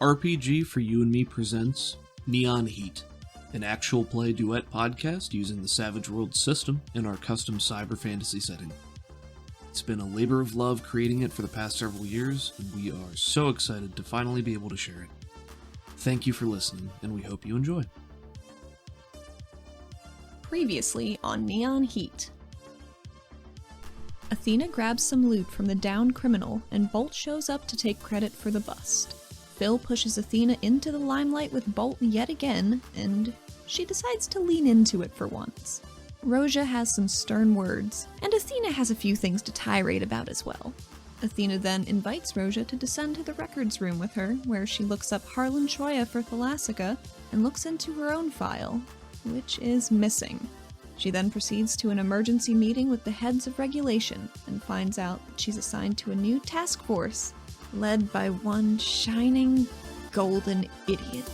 RPG for You and Me presents Neon Heat, an actual play duet podcast using the Savage Worlds system in our custom cyber fantasy setting. It's been a labor of love creating it for the past several years, and we are so excited to finally be able to share it. Thank you for listening, and we hope you enjoy. Previously on Neon Heat. Athena grabs some loot from the downed criminal, and Bolt shows up to take credit for the bust. Phil pushes Athena into the limelight with Bolt yet again, and she decides to lean into it for once. Roja has some stern words, and Athena has a few things to tirade about as well. Athena then invites Roja to descend to the records room with her, where she looks up Harlan Shoya for Thalassica and looks into her own file, which is missing. She then proceeds to an emergency meeting with the heads of regulation and finds out that she's assigned to a new task force led by one shining golden idiot.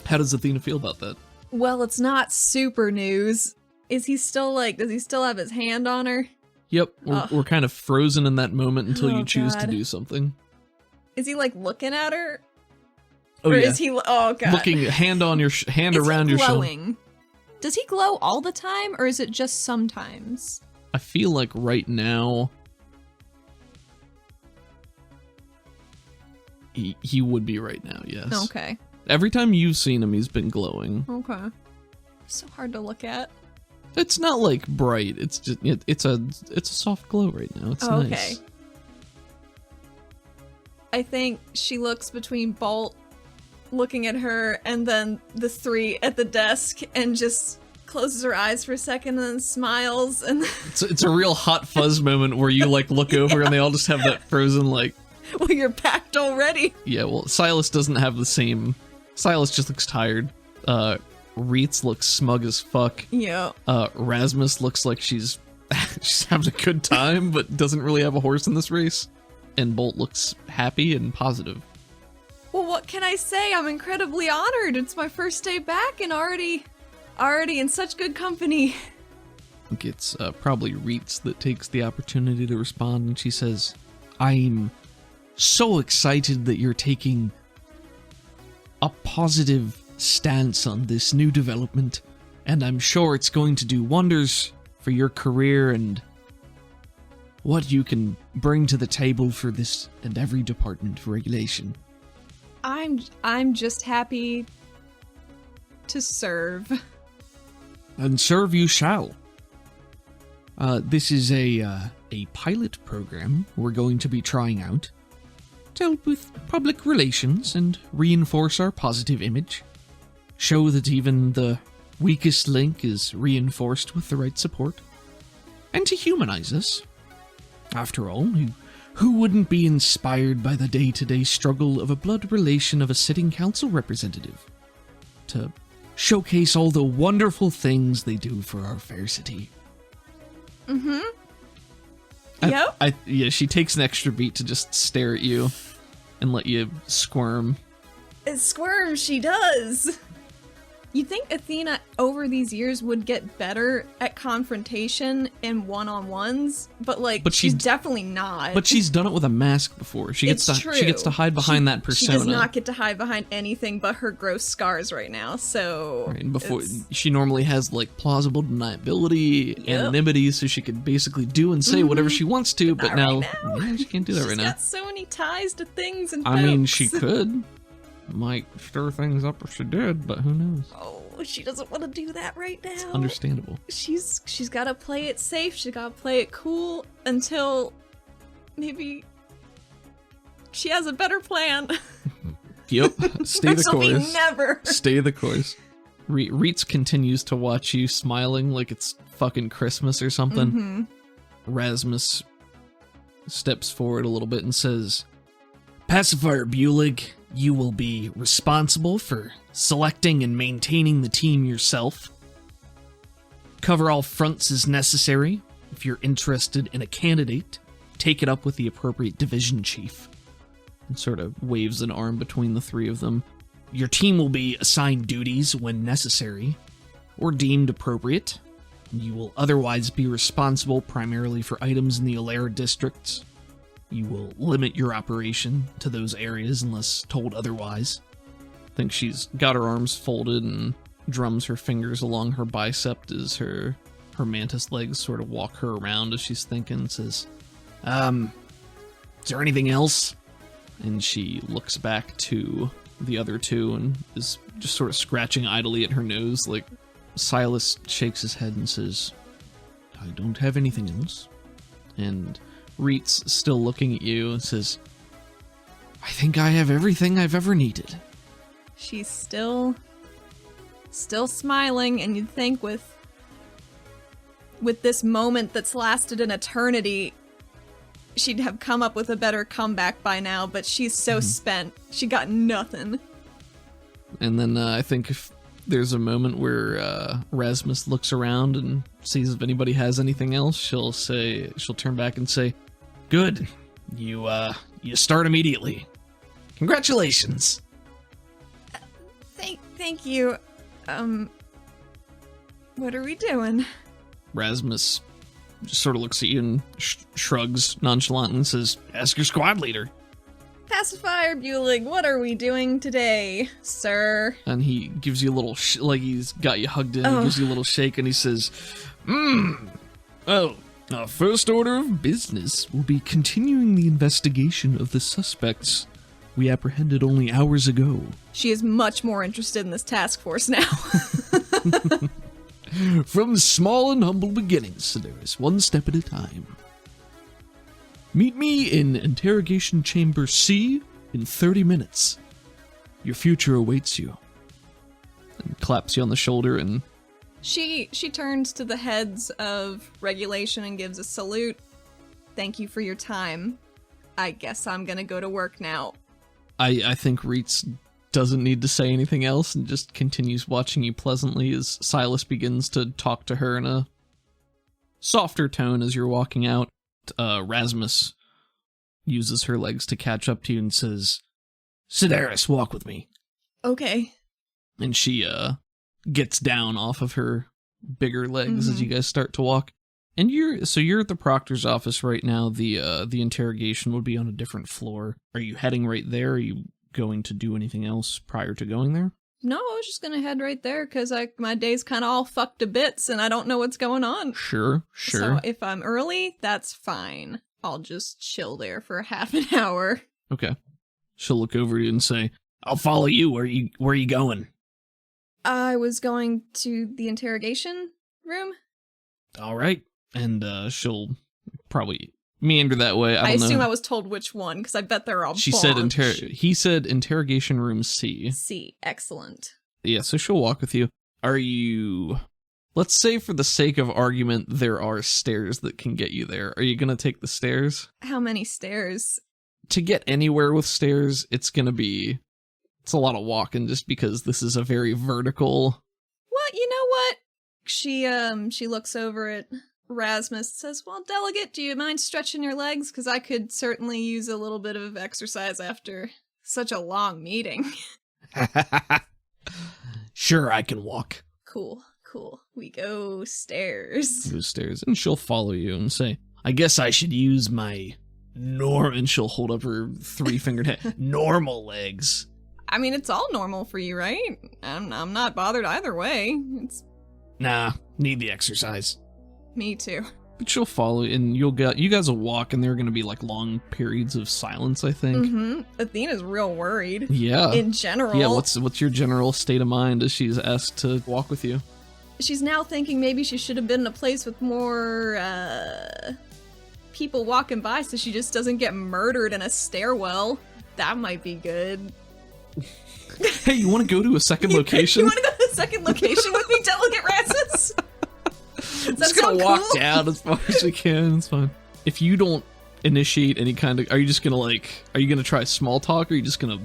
How does Athena feel about that? Well, it's not super news. Does he still have his hand on her? Yep, we're kind of frozen in that moment until you choose to God. do something. Is he looking at her? Oh or yeah. is he, oh god. Looking hand on your hand is around he your shoulder. glowing? Does he glow all the time, or is it just sometimes? I feel like right now he would be right now, yes. Okay. Every time you've seen him, he's been glowing. Okay. So hard to look at. It's not like bright. It's just it's a soft glow right now. It's Okay. nice. I think she looks between Bolt looking at her and then the three at the desk and just closes her eyes for a second and then smiles and It's a real hot fuzz moment where you look over and they all just have that frozen well, you're packed already. Yeah, well, Silas doesn't have the same. Silas just looks tired. Reitz looks smug as fuck. Yeah. Rasmus looks like she's having a good time, but doesn't really have a horse in this race. And Bolt looks happy and positive. Well, what can I say? I'm incredibly honored. It's my first day back and already in such good company. I think it's probably Reitz that takes the opportunity to respond, and she says, "I'm so excited that you're taking a positive stance on this new development, and I'm sure it's going to do wonders for your career and what you can bring to the table for this and every department of regulation." I'm just happy to serve. And serve you shall. This is a pilot program we're going to be trying out to help with public relations and reinforce our positive image. Show that even the weakest link is reinforced with the right support. And to humanize us. After all, who wouldn't be inspired by the day-to-day struggle of a blood relation of a sitting council representative? To showcase all the wonderful things they do for our fair city. Mm-hmm. Yep. Yeah, she takes an extra beat to just stare at you and let you squirm. Squirm, she does. You'd think Athena, over these years, would get better at confrontation and one-on-ones, but she's definitely not. But she's done it with a mask before. She gets to hide behind that persona. She does not get to hide behind anything but her gross scars right now, so... Right, and before, she normally has, plausible deniability, anonymity, so she could basically do and say whatever she wants to, but now, yeah, she can't do that right now. She's got so many ties to things and I mean, she could. Might stir things up if she did, but who knows? Oh, she doesn't want to do that right now. It's understandable. She's got to play it safe. She's got to play it cool until maybe she has a better plan. Yep. Stay the Which will course. be never. Stay the course. Reitz continues to watch you, smiling like it's fucking Christmas or something. Mm-hmm. Rasmus steps forward a little bit and says, Pacifier Bulig, you will be responsible for selecting and maintaining the team yourself. Cover all fronts as necessary. If you're interested in a candidate, take it up with the appropriate division chief. And sort of waves an arm between the three of them. Your team will be assigned duties when necessary or deemed appropriate. You will otherwise be responsible primarily for items in the Alera districts. You will limit your operation to those areas unless told otherwise. I think she's got her arms folded and drums her fingers along her bicep as her mantis legs sort of walk her around as she's thinking and says, is there anything else? And she looks back to the other two and is just sort of scratching idly at her nose. Like, Silas shakes his head and says, I don't have anything else. And Reit's still looking at you and says, I think I have everything I've ever needed. She's still smiling, and you'd think with this moment that's lasted an eternity, she'd have come up with a better comeback by now, but she's so spent. She got nothing. And then I think if there's a moment where Rasmus looks around and sees if anybody has anything else, she'll turn back and say, Good. You start immediately. Congratulations. Thank you. What are we doing? Rasmus just sort of looks at you and shrugs nonchalantly and says, Ask your squad leader. Pacifier Bulig, what are we doing today, sir? And he gives you a little, like he's got you hugged in, he gives you a little shake and he says, Well, our first order of business will be continuing the investigation of the suspects we apprehended only hours ago. She is much more interested in this task force now. From small and humble beginnings, Sedaris, one step at a time. Meet me in Interrogation Chamber C in 30 minutes. Your future awaits you. And claps you on the shoulder and... She turns to the heads of regulation and gives a salute. Thank you for your time. I guess I'm gonna go to work now. I think Reitz doesn't need to say anything else and just continues watching you pleasantly as Silas begins to talk to her in a softer tone as you're walking out. Rasmus uses her legs to catch up to you and says, Sedaris, walk with me. Okay. And she gets down off of her bigger legs as you guys start to walk. And you're at the proctor's office right now. The interrogation would be on a different floor. Are you heading right there? Are you going to do anything else prior to going there? No, I was just gonna head right there because my day's kind of all fucked to bits and I don't know what's going on. Sure. So if I'm early, that's fine. I'll just chill there for half an hour. Okay. She'll look over you and say, I'll follow you. Where are you going? I was going to the interrogation room. All right. And she'll probably meander that way. I assume know. I was told which one, because I bet they're all He said interrogation room C. C, excellent. Yeah, so she'll walk with you. Let's say for the sake of argument, there are stairs that can get you there. Are you going to take the stairs? How many stairs? To get anywhere with stairs, it's a lot of walking just because this is a very vertical... Well, you know what? She looks over at Rasmus and says, well, Delegate, do you mind stretching your legs? Because I could certainly use a little bit of exercise after such a long meeting. Sure, I can walk. Cool. We go stairs. And she'll follow you and say, I guess I should use my and she'll hold up her 3-fingered head. Normal legs. I mean, it's all normal for you, right? I'm not bothered either way. Nah, need the exercise. Me too. But she'll follow, and you guys will walk, and there are going to be like long periods of silence, I think. Mm-hmm. Athena's real worried. Yeah. In general. Yeah, what's your general state of mind as she's asked to walk with you? She's now thinking maybe she should have been in a place with more, people walking by so she just doesn't get murdered in a stairwell. That might be good. Hey, you want to go to a second location? You want to go to a second location with me, Delegate Rasmus? I'm just gonna walk down as far as we can. It's fine. If you don't initiate any kind of, are you gonna try small talk, or are you just gonna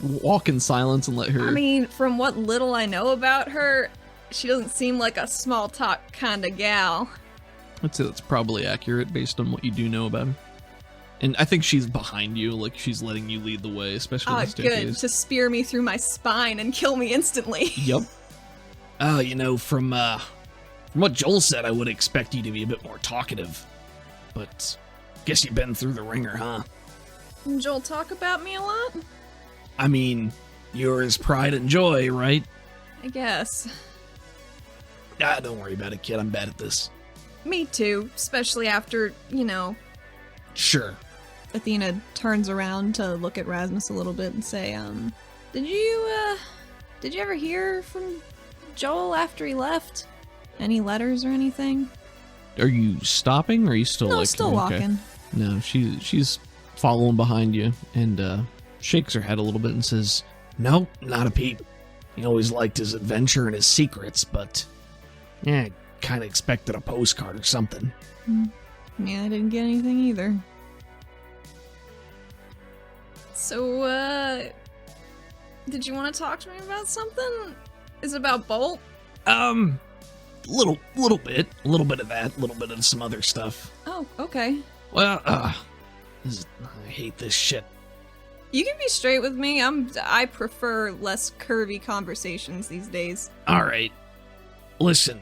walk in silence and let her? I mean, from what little I know about her, she doesn't seem like a small talk kind of gal. I'd say that's probably accurate based on what you do know about her. And I think she's behind you, like she's letting you lead the way, especially the staircase. Good, to spear me through my spine and kill me instantly. Yep. From what Joel said, I would expect you to be a bit more talkative. But guess you've been through the ringer, huh? Joel talk about me a lot? I mean, you're his pride and joy, right? I guess. Don't worry about it, kid. I'm bad at this. Me too, especially after, Sure. Athena turns around to look at Rasmus a little bit and say, did you ever hear from Joel after he left? Any letters or anything? Are you stopping, or are you still No, still walking. No, she's following behind you and shakes her head a little bit and says, "No, not a peep. He always liked his adventure and his secrets, but yeah, kind of expected a postcard or something." Yeah, I didn't get anything either. So, did you want to talk to me about something? Is it about Bolt? Little bit of that, a little bit of some other stuff. Oh, okay. Well, I hate this shit. You can be straight with me. I prefer less curvy conversations these days. All right. Listen,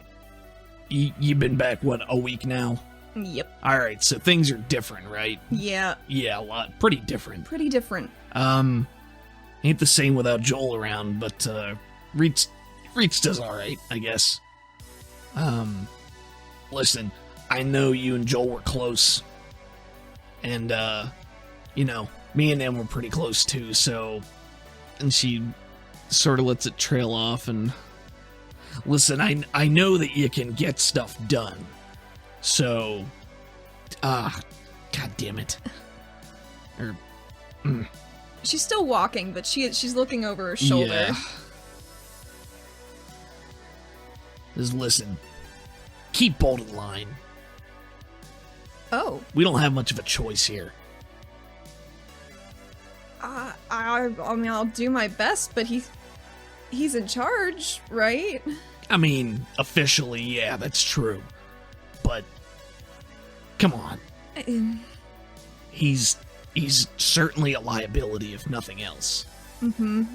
you've been back, what, a week now? Yep. All right, so things are different, right? Yeah. Yeah, a lot. Pretty different. Pretty different. Ain't the same without Joel around, but, Reach does all right, I guess. Listen, I know you and Joel were close, and, me and him were pretty close too, so, and she sort of lets it trail off, and, listen, I know that you can get stuff done, so, god damn it. She's still walking, but she's looking over her shoulder. Yeah. Just listen. Keep Bolt in line. Oh. We don't have much of a choice here. I mean, I'll do my best, but he's in charge, right? I mean, officially, yeah, that's true. But, come on. He's certainly a liability, if nothing else. Mm-hmm.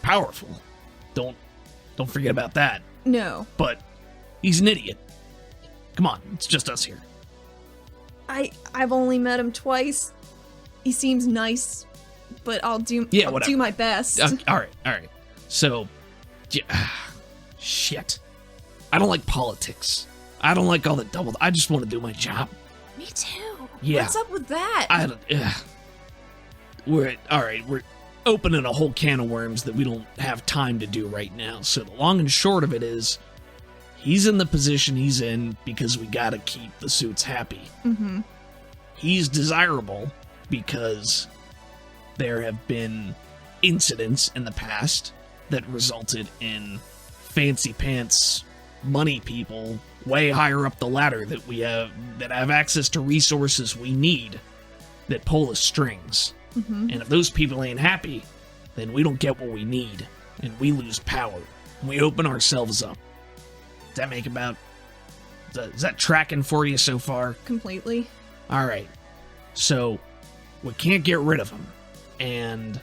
Powerful. Don't forget about that. No. But he's an idiot. Come on, it's just us here. I've only met him twice. He seems nice, but I'll do my best. All right. So, shit. I don't like politics. I don't like all the double. I just want to do my job. Me too. Yeah. What's up with that? We're opening a whole can of worms that we don't have time to do right now. So the long and short of it is, he's in the position he's in because we gotta keep the suits happy. Mm-hmm. He's desirable because there have been incidents in the past that resulted in fancy pants money people way higher up the ladder that have access to resources we need that pull the strings. Mm-hmm. And if those people ain't happy, then we don't get what we need, and we lose power. We open ourselves up. Is that tracking for you so far? Completely. Alright. So, we can't get rid of him, and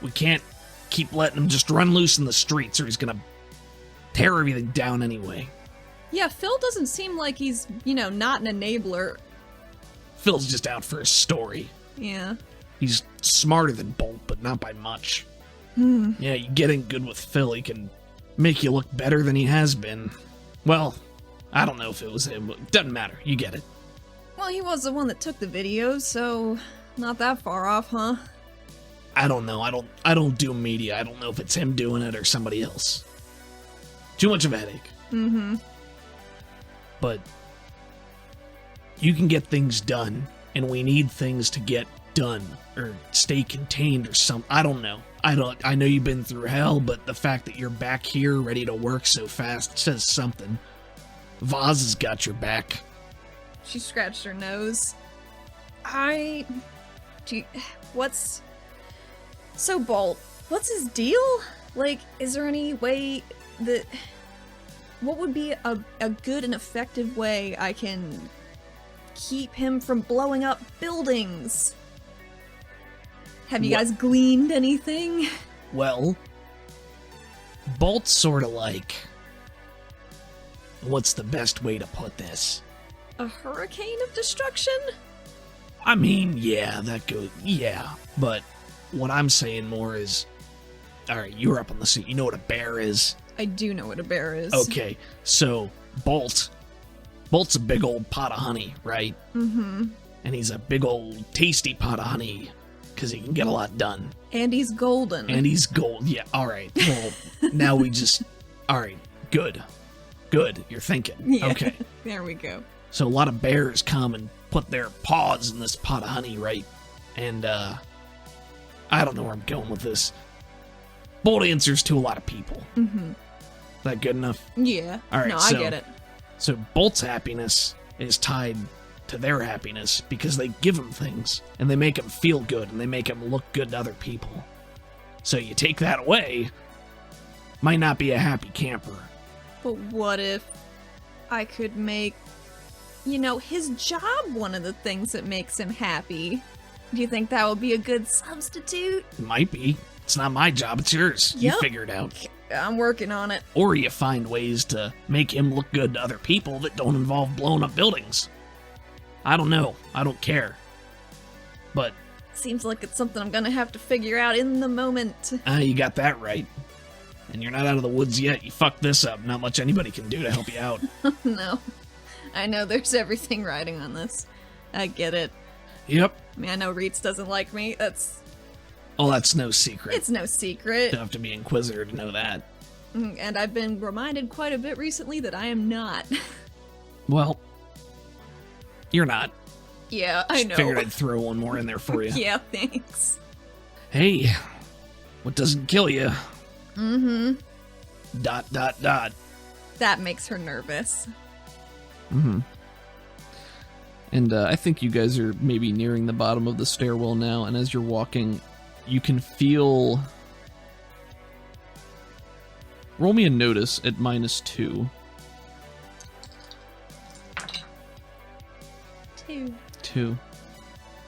we can't keep letting him just run loose in the streets, or he's gonna tear everything down anyway. Yeah, Phil doesn't seem like he's, not an enabler. Phil's just out for his story. Yeah. He's smarter than Bolt, but not by much. Yeah, you get in good with Phil, he can make you look better than he has been. Well, I don't know if it was him, but doesn't matter. You get it. Well, he was the one that took the video, so not that far off, huh? I don't know. I don't do media. I don't know if it's him doing it or somebody else. Too much of a headache. Mm-hmm. But you can get things done, and we need things to get done or stay contained or something. I don't know. I know you've been through hell, but the fact that you're back here ready to work so fast says something. Vaz has got your back. She scratched her nose. So, Bolt, what's his deal? Like, is there any way that... What would be a good and effective way I can keep him from blowing up buildings? Have you guys gleaned anything? Well, Bolt's sort of like... What's the best way to put this? A hurricane of destruction? I mean, yeah, but what I'm saying more is... Alright, you're up on the seat. You know what a bear is? I do know what a bear is. Okay, so Bolt's a big old pot of honey, right? Mm-hmm. And he's a big old tasty pot of honey, because he can get a lot done. And he's golden. And he's gold. Yeah, alright. Well, now we just... Alright, good. Good, you're thinking. Yeah. Okay. There we go. So a lot of bears come and put their paws in this pot of honey, right? And, I don't know where I'm going with this. Bold answers to a lot of people. Mm-hmm. That good enough? Yeah. All right, no, so, I get it. So Bolt's happiness is tied to their happiness because they give him things, and they make him feel good, and they make him look good to other people. So you take that away, might not be a happy camper. But what if I could make, his job one of the things that makes him happy? Do you think that would be a good substitute? It might be. It's not my job, it's yours. Yep. You figure it out. I'm working on it. Or you find ways to make him look good to other people that don't involve blowing up buildings. I don't know. I don't care. But... Seems like it's something I'm gonna have to figure out in the moment. You got that right. And you're not out of the woods yet. You fucked this up. Not much anybody can do to help you out. No. I know there's everything riding on this. I get it. Yep. I mean, I know Reitz doesn't like me. That's no secret. It's no secret. You don't have to be Inquisitor to know that. And I've been reminded quite a bit recently that I am not. Well, you're not. Yeah, I know. Figured I'd throw one more in there for you. Yeah, thanks. Hey, what doesn't kill you? Mm-hmm. ... That makes her nervous. Mm-hmm. And I think you guys are maybe nearing the bottom of the stairwell now, and as you're walking, you can feel... Roll me a notice at -2. 2.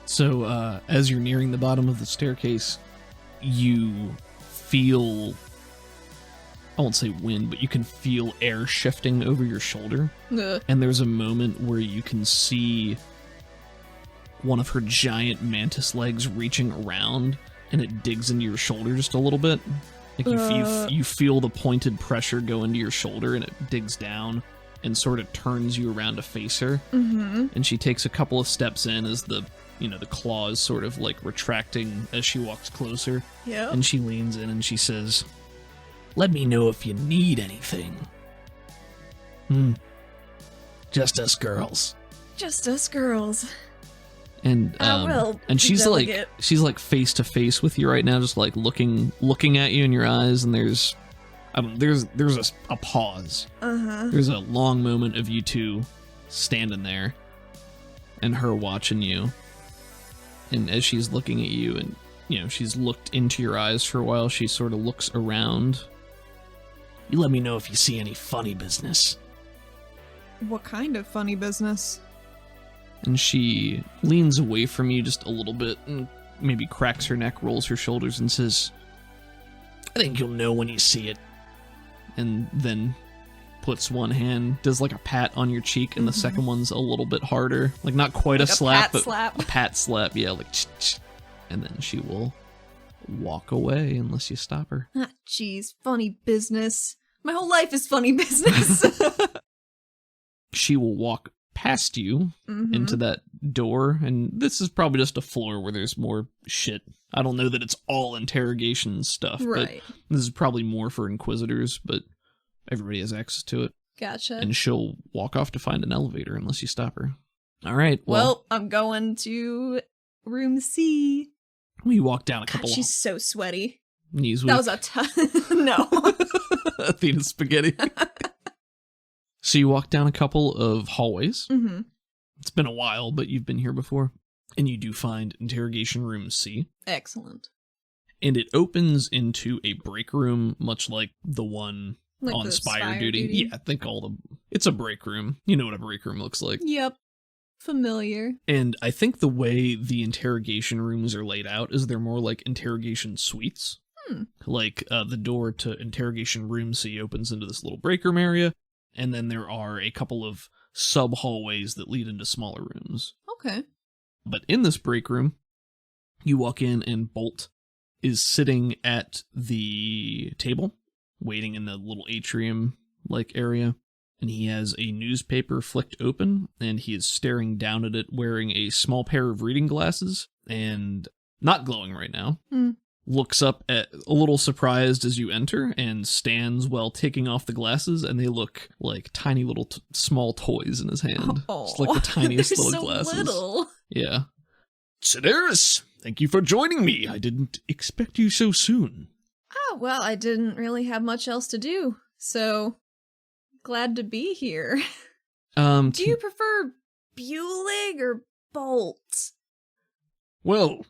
So, as you're nearing the bottom of the staircase, you feel... I won't say wind, but you can feel air shifting over your shoulder. Ugh. And there's a moment where you can see one of her giant mantis legs reaching around, and it digs into your shoulder just a little bit. Like you feel the pointed pressure go into your shoulder, and it digs down and sort of turns you around to face her. Mm-hmm. And she takes a couple of steps in as the claws sort of like retracting as she walks closer. Yeah. And she leans in and she says, "Let me know if you need anything." Just us girls. Just us girls. And and she's delegate. like face to face with you right now, just like looking at you in your eyes, and there's a pause. Uh-huh. There's a long moment of you two standing there and her watching you. And as she's looking at you and she's looked into your eyes for a while, she sort of looks around. "You let me know if you see any funny business." What kind of funny business? And she leans away from you just a little bit and maybe cracks her neck, rolls her shoulders, and says, "I think you'll know when you see it." And then puts one hand, does like a pat on your cheek, and the second one's a little bit harder. Like not quite Like a slap, pat but slap. a pat slap. Yeah, like ch-ch. And then she will walk away unless you stop her. Ah, jeez, funny business. My whole life is funny business. she will walk past you into that door, and this is probably just a floor where there's more shit. I don't know that it's all interrogation stuff, Right. but this is probably more for Inquisitors, but everybody has access to it. Gotcha. And she'll walk off to find an elevator unless you stop her. All right. Well, I'm going to room C. We walk down a couple. God, she's so sweaty. Knees That weak. was a ton. No. Athena spaghetti. So you walk down a couple of hallways. Mm-hmm. It's been a while, but you've been here before. And you do find interrogation room C. Excellent. And it opens into a break room, much like the one Like on the Spire duty. Yeah, I think it's a break room. You know what a break room looks like. Yep. Familiar. And I think the way the interrogation rooms are laid out is they're more like interrogation suites. Like the door to interrogation room C opens into this little break room area, and then there are a couple of sub-hallways that lead into smaller rooms. Okay. But in this break room, you walk in and Bolt is sitting at the table, waiting in the little atrium-like area, and he has a newspaper flicked open, and he is staring down at it wearing a small pair of reading glasses, and not glowing right now. Looks up a little surprised as you enter, and stands while taking off the glasses, and they look like tiny little small toys in his hand. Oh, just like the tiniest they're little so glasses. Little. Yeah. Sedaris, thank you for joining me. I didn't expect you so soon. Oh, well, I didn't really have much else to do, so glad to be here. Do you prefer Bulig or Bolt? Well,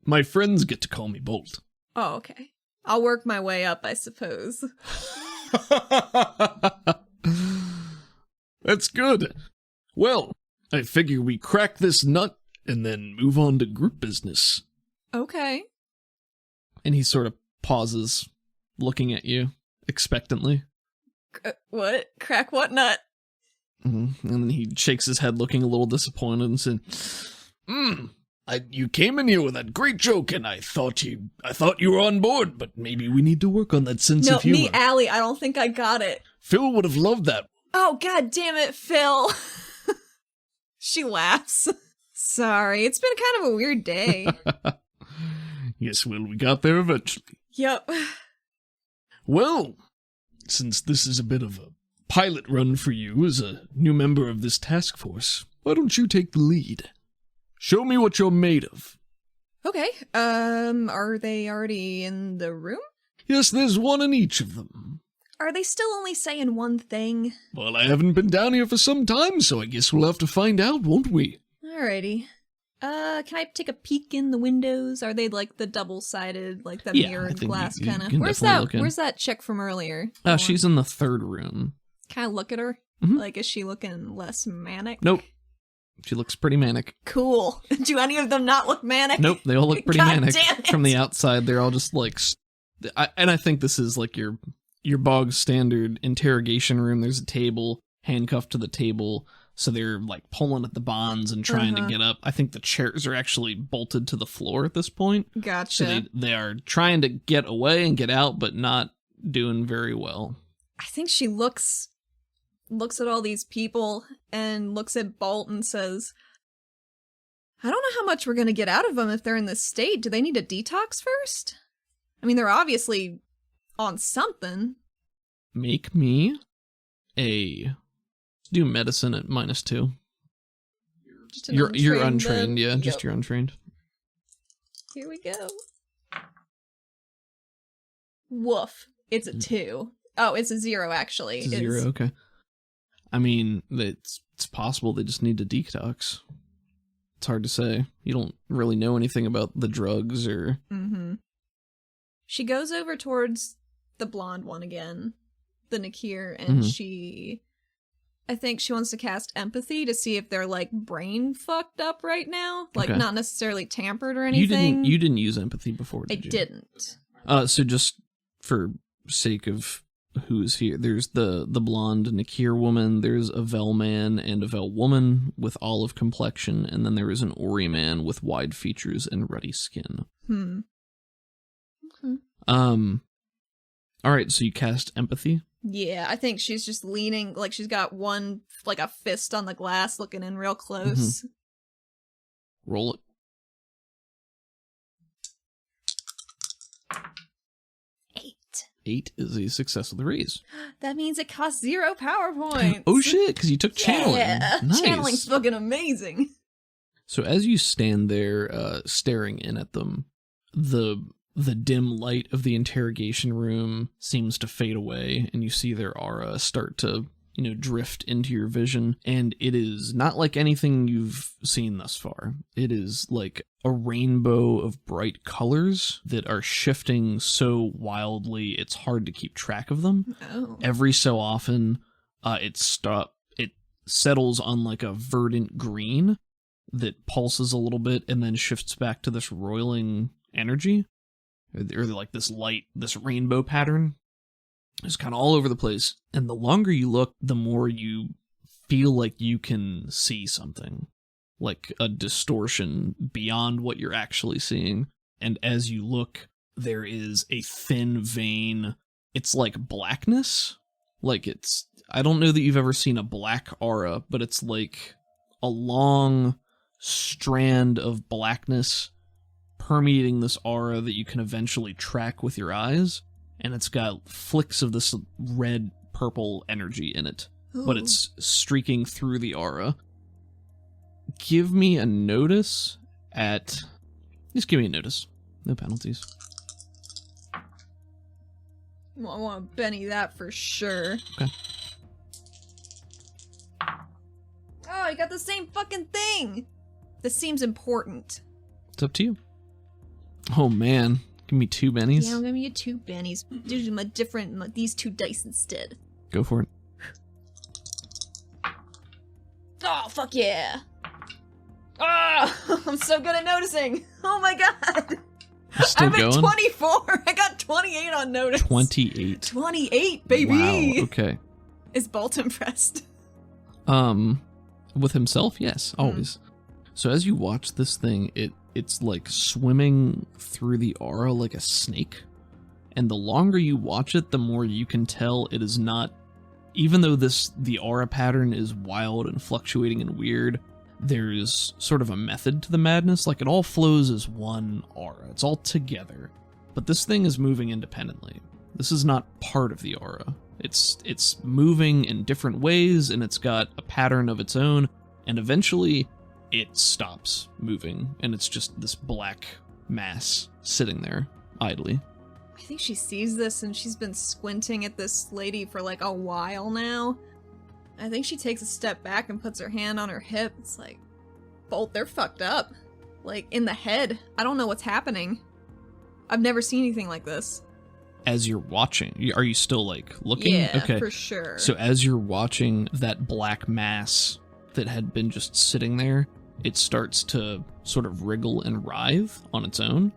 my friends get to call me Bolt. Oh, okay. I'll work my way up, I suppose. That's good. Well, I figure we crack this nut and then move on to group business. Okay. And he sort of pauses, looking at you expectantly. What? Crack what nut? And then he shakes his head, looking a little disappointed, and said, you came in here with that great joke, and I thought you were on board, but maybe we need to work on that sense of humor. No, me, Allie, I don't think I got it. Phil would have loved that. Oh, god damn it, Phil. She laughs. Sorry, it's been kind of a weird day. Yes, well, we got there eventually. Yep. Well, since this is a bit of a pilot run for you as a new member of this task force, why don't you take the lead? Show me what you're made of. Okay, are they already in the room? Yes, there's one in each of them. Are they still only saying one thing? Well, I haven't been down here for some time, so I guess we'll have to find out, won't we? Alrighty. Can I take a peek in the windows? Are they like the double-sided, like the mirrored glass kind of? Where's that chick from earlier? She's in the third room. Can I look at her? Mm-hmm. Like, is she looking less manic? Nope. She looks pretty manic. Cool. Do any of them not look manic? Nope, they all look pretty God manic. damn it. From the outside, they're all just like... and I think this is like your bog standard interrogation room. There's a table, handcuffed to the table, so they're like pulling at the bonds and trying to get up. I think the chairs are actually bolted to the floor at this point. Gotcha. So they are trying to get away and get out, but not doing very well. I think she looks at all these people and looks at Bolt and says, I don't know how much we're going to get out of them if they're in this state. Do they need a detox first? I mean, they're obviously on something. Make me do medicine at -2. You're untrained, yeah. Just you're untrained. Here we go. Woof. It's a 2. Oh, it's a 0, actually. It's a 0, okay. I mean, it's possible they just need to detox. It's hard to say. You don't really know anything about the drugs or... Mm-hmm. She goes over towards the blonde one again, the Nakir, and I think she wants to cast empathy to see if they're, like, brain fucked up right now. Like, not necessarily tampered or anything. You didn't use empathy before, did you? I didn't. So just for sake of who's here, there's the blonde Nakir woman, there's a Vel man and a Vel woman with olive complexion, and then there is an Ori man with wide features and ruddy skin. Okay. Alright, so you cast empathy? Yeah, I think she's just leaning, like she's got one, like a fist on the glass looking in real close. Roll it. 8. 8 is a success with the raise. That means it costs 0 power points. Oh shit, because you took channeling. Yeah, Nice. channeling's fucking amazing. So as you stand there staring in at them, the dim light of the interrogation room seems to fade away, and you see their aura start to, drift into your vision, and it is not like anything you've seen thus far. It is like a rainbow of bright colors that are shifting so wildly it's hard to keep track of them. Oh. Every so often, it settles on like a verdant green that pulses a little bit and then shifts back to this roiling energy, or like this light, this rainbow pattern. It's kind of all over the place, and the longer you look, the more you feel like you can see something, like a distortion beyond what you're actually seeing. And as you look, there is a thin vein. It's like blackness. Like I don't know that you've ever seen a black aura, but it's like a long strand of blackness permeating this aura that you can eventually track with your eyes, and it's got flicks of this red purple energy in it. Ooh. But it's streaking through the aura. Give me a notice at... Just give me a notice. No penalties. Well, I want to Benny that for sure. Okay. Oh, you got the same fucking thing! This seems important. It's up to you. Oh man. Give me 2 bennies. Yeah, I'm gonna get 2 bennies. Do these 2 dice instead. Go for it. Oh, fuck yeah! Oh, I'm so good at noticing! Oh my god! Still I'm at going? 24! I got 28 on notice! 28. 28, baby! Wow, okay. Is Bolt impressed? With himself, yes, always. So as you watch this thing, it's like swimming through the aura like a snake. And the longer you watch it, the more you can tell it is not... Even though the aura pattern is wild and fluctuating and weird, there's sort of a method to the madness. Like, it all flows as one aura. It's all together. But this thing is moving independently. This is not part of the aura. It's moving in different ways, and it's got a pattern of its own, and eventually it stops moving, and it's just this black mass sitting there, idly. I think she sees this, and she's been squinting at this lady for like a while now. I think she takes a step back and puts her hand on her hip. It's like, Bolt, they're fucked up. Like, in the head. I don't know what's happening. I've never seen anything like this. As you're watching, are you still, like, looking? Yeah, okay. for sure. So as you're watching that black mass that had been just sitting there, it starts to sort of wriggle and writhe on its own,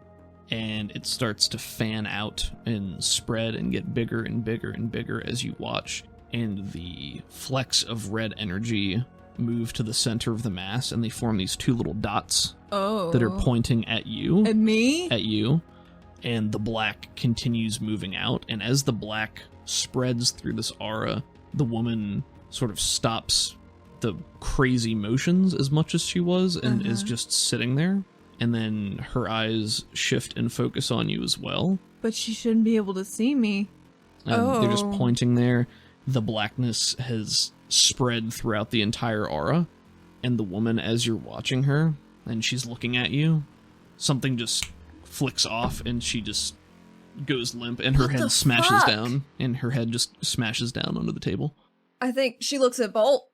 and it starts to fan out and spread and get bigger and bigger and bigger as you watch, and the flecks of red energy move to the center of the mass, and they form these 2 little dots that are pointing at you. At me? At you. And the black continues moving out, and as the black spreads through this aura, the woman sort of stops the crazy motions as much as she was, and is just sitting there, and then her eyes shift and focus on you as well. But she shouldn't be able to see me. They're just pointing there. The blackness has spread throughout the entire aura, and the woman, as you're watching her, and she's looking at you, something just flicks off, and she just goes limp, and her head smashes down, and her head just smashes down onto the table. I think she looks at Bolt.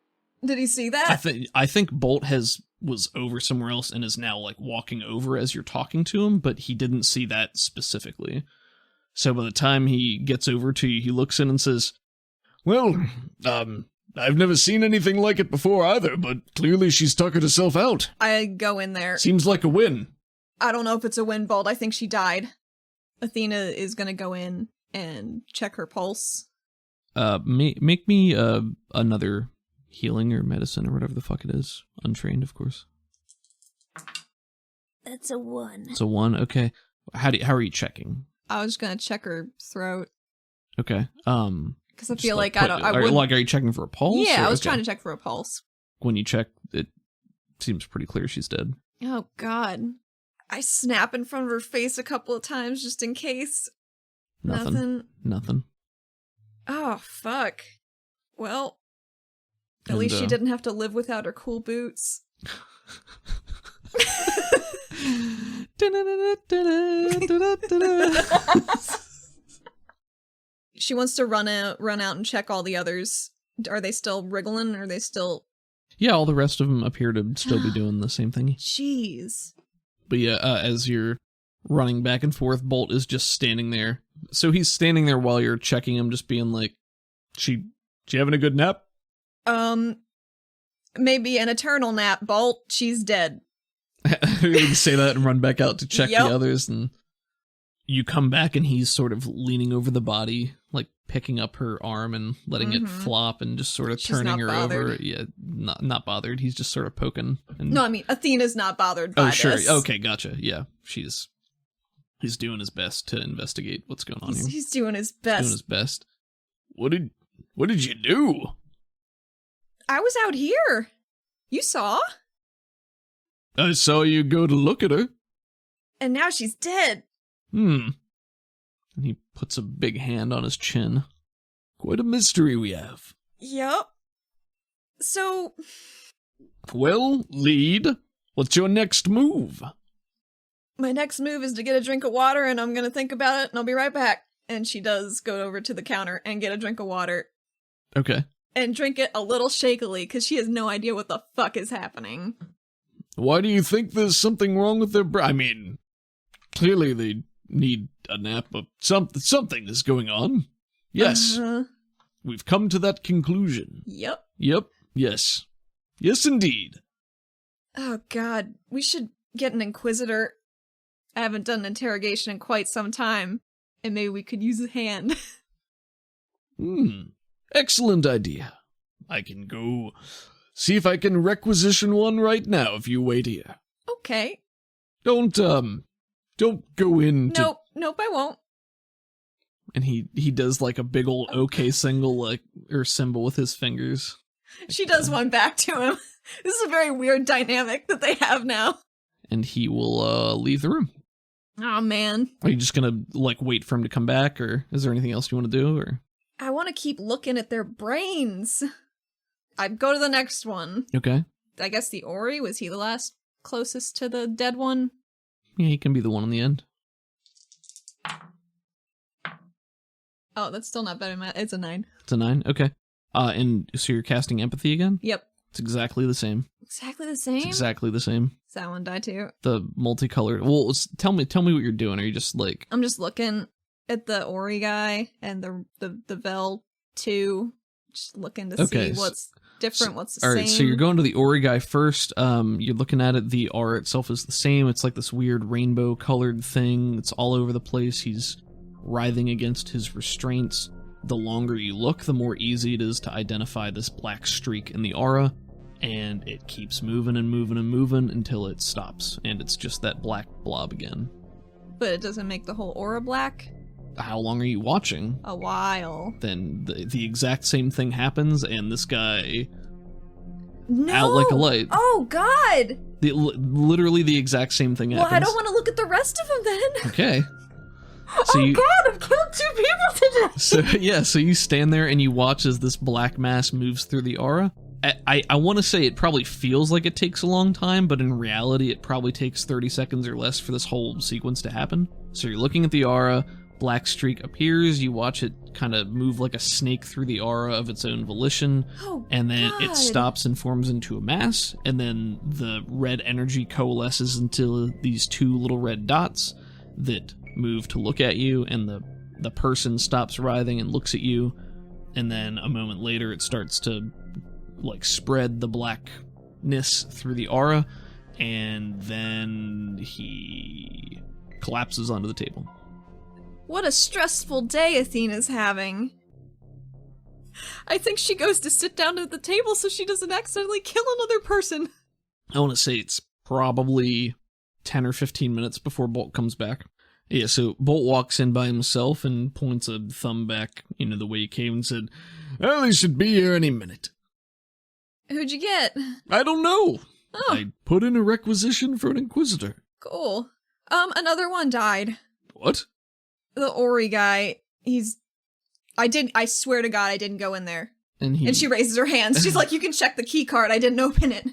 Did he see that? I think Bolt was over somewhere else and is now like walking over as you're talking to him, but he didn't see that specifically. So by the time he gets over to you, he looks in and says, "Well, I've never seen anything like it before either, but clearly she's tuckered herself out. I go in there. Seems like a win." I don't know if it's a win, Bolt. I think she died. Athena is gonna go in and check her pulse. Make me another healing or medicine or whatever the fuck it is. Untrained, of course. That's a 1. It's a 1, okay. How are you checking? I was just gonna check her throat. Okay. Because I feel like I don't. I are, wouldn't. like, are you checking for a pulse? Yeah, or- I was okay. trying to check for a pulse. When you check, it seems pretty clear she's dead. Oh God! I snap in front of her face a couple of times just in case. Nothing. Oh fuck! Well, at least she didn't have to live without her cool boots. She wants to run out and check all the others. Are they still wriggling? Are they still... Yeah, all the rest of them appear to still be doing the same thing. Jeez. But yeah, as you're running back and forth, Bolt is just standing there. So he's standing there while you're checking him, just being like, she having a good nap? Maybe an eternal nap, Bolt. She's dead. You can say that and run back out to check Yep. the others, and you come back and he's sort of leaning over the body, like picking up her arm and letting it flop and just sort of She's turning not her bothered. over. Yeah, not bothered. He's just sort of poking. And... No, I mean, Athena's not bothered by Oh, sure. this. Okay, gotcha. Yeah, he's doing his best to investigate what's going on here. He's doing his best. Doing his best. What did you do? I was out here. You saw? I saw you go to look at her. And now she's dead. And he puts a big hand on his chin. Quite a mystery we have. Yup. So, Well, lead. What's your next move? my next move is to get a drink of water, and I'm gonna think about it, and I'll be right back. And she does go over to the counter and get a drink of water. Okay. And drink it a little shakily, because she has no idea what the fuck is happening. Why do you think there's something wrong with their I mean, clearly they need a nap, but something is going on. Yes, we've come to that conclusion. Yep. Yep, yes. Yes, indeed. Oh god, we should get an inquisitor. I haven't done an interrogation in quite some time, and maybe we could use a hand. Excellent idea. I can go see if I can requisition one right now if you wait here. Okay. Don't go in to... Nope, I won't. And he does like a big old okay symbol with his fingers. She does one back to him. This is a very weird dynamic that they have now. And he will leave the room. Oh man. Are you just gonna like wait for him to come back, or is there anything else you want to do? Or I want to keep looking at their brains. I'd go to the next one. okay, I guess the Ori, was he the last closest to the dead one? yeah, he can be the one in the end. Oh, that's still not better. It's a 9. It's a 9. Okay. And so you're casting empathy again? Yep. It's exactly the same. Exactly the same? It's exactly the same. Does that one die too? The multicolored. Well, tell me what you're doing. Are you just like? I'm just looking at the Ori guy and the Vel 2. Just looking to see what's different, what's the same. All right, so you're going to the Ori guy first. You're looking at it. The aura itself is the same. It's like this weird rainbow colored thing. It's all over the place. He's writhing against his restraints. The longer you look, the more easy it is to identify this black streak in the aura, and it keeps moving and moving and moving until it stops, and it's just that black blob again. But it doesn't make the whole aura black? How long are you watching? A while. Then the exact same thing happens, and this guy No! out like a light. Oh, God! Literally the exact same thing happens. Well, I don't want to look at the rest of them then. Okay. So God, I've killed 2 people today! So you stand there and you watch as this black mass moves through the aura. I want to say it probably feels like it takes a long time, but in reality it probably takes 30 seconds or less for this whole sequence to happen. So you're looking at the aura, black streak appears, you watch it kind of move like a snake through the aura of its own volition, and then God. it stops and forms into a mass, and then the red energy coalesces into these 2 little red dots that move to look at you, and the person stops writhing and looks at you, and then a moment later it starts to like spread the blackness through the aura, and then he collapses onto the table. What a stressful day Athena's having. I think she goes to sit down at the table so she doesn't accidentally kill another person. I want to say it's probably 10 or 15 minutes before Bolt comes back. Yeah, so Bolt walks in by himself and points a thumb back, the way he came and said, well, he should be here any minute. Who'd you get? I don't know. Oh. I put in a requisition for an Inquisitor. Cool. Another one died. What? The Ori guy, I swear to God I didn't go in there. And she raises her hands. She's like, you can check the key card, I didn't open it.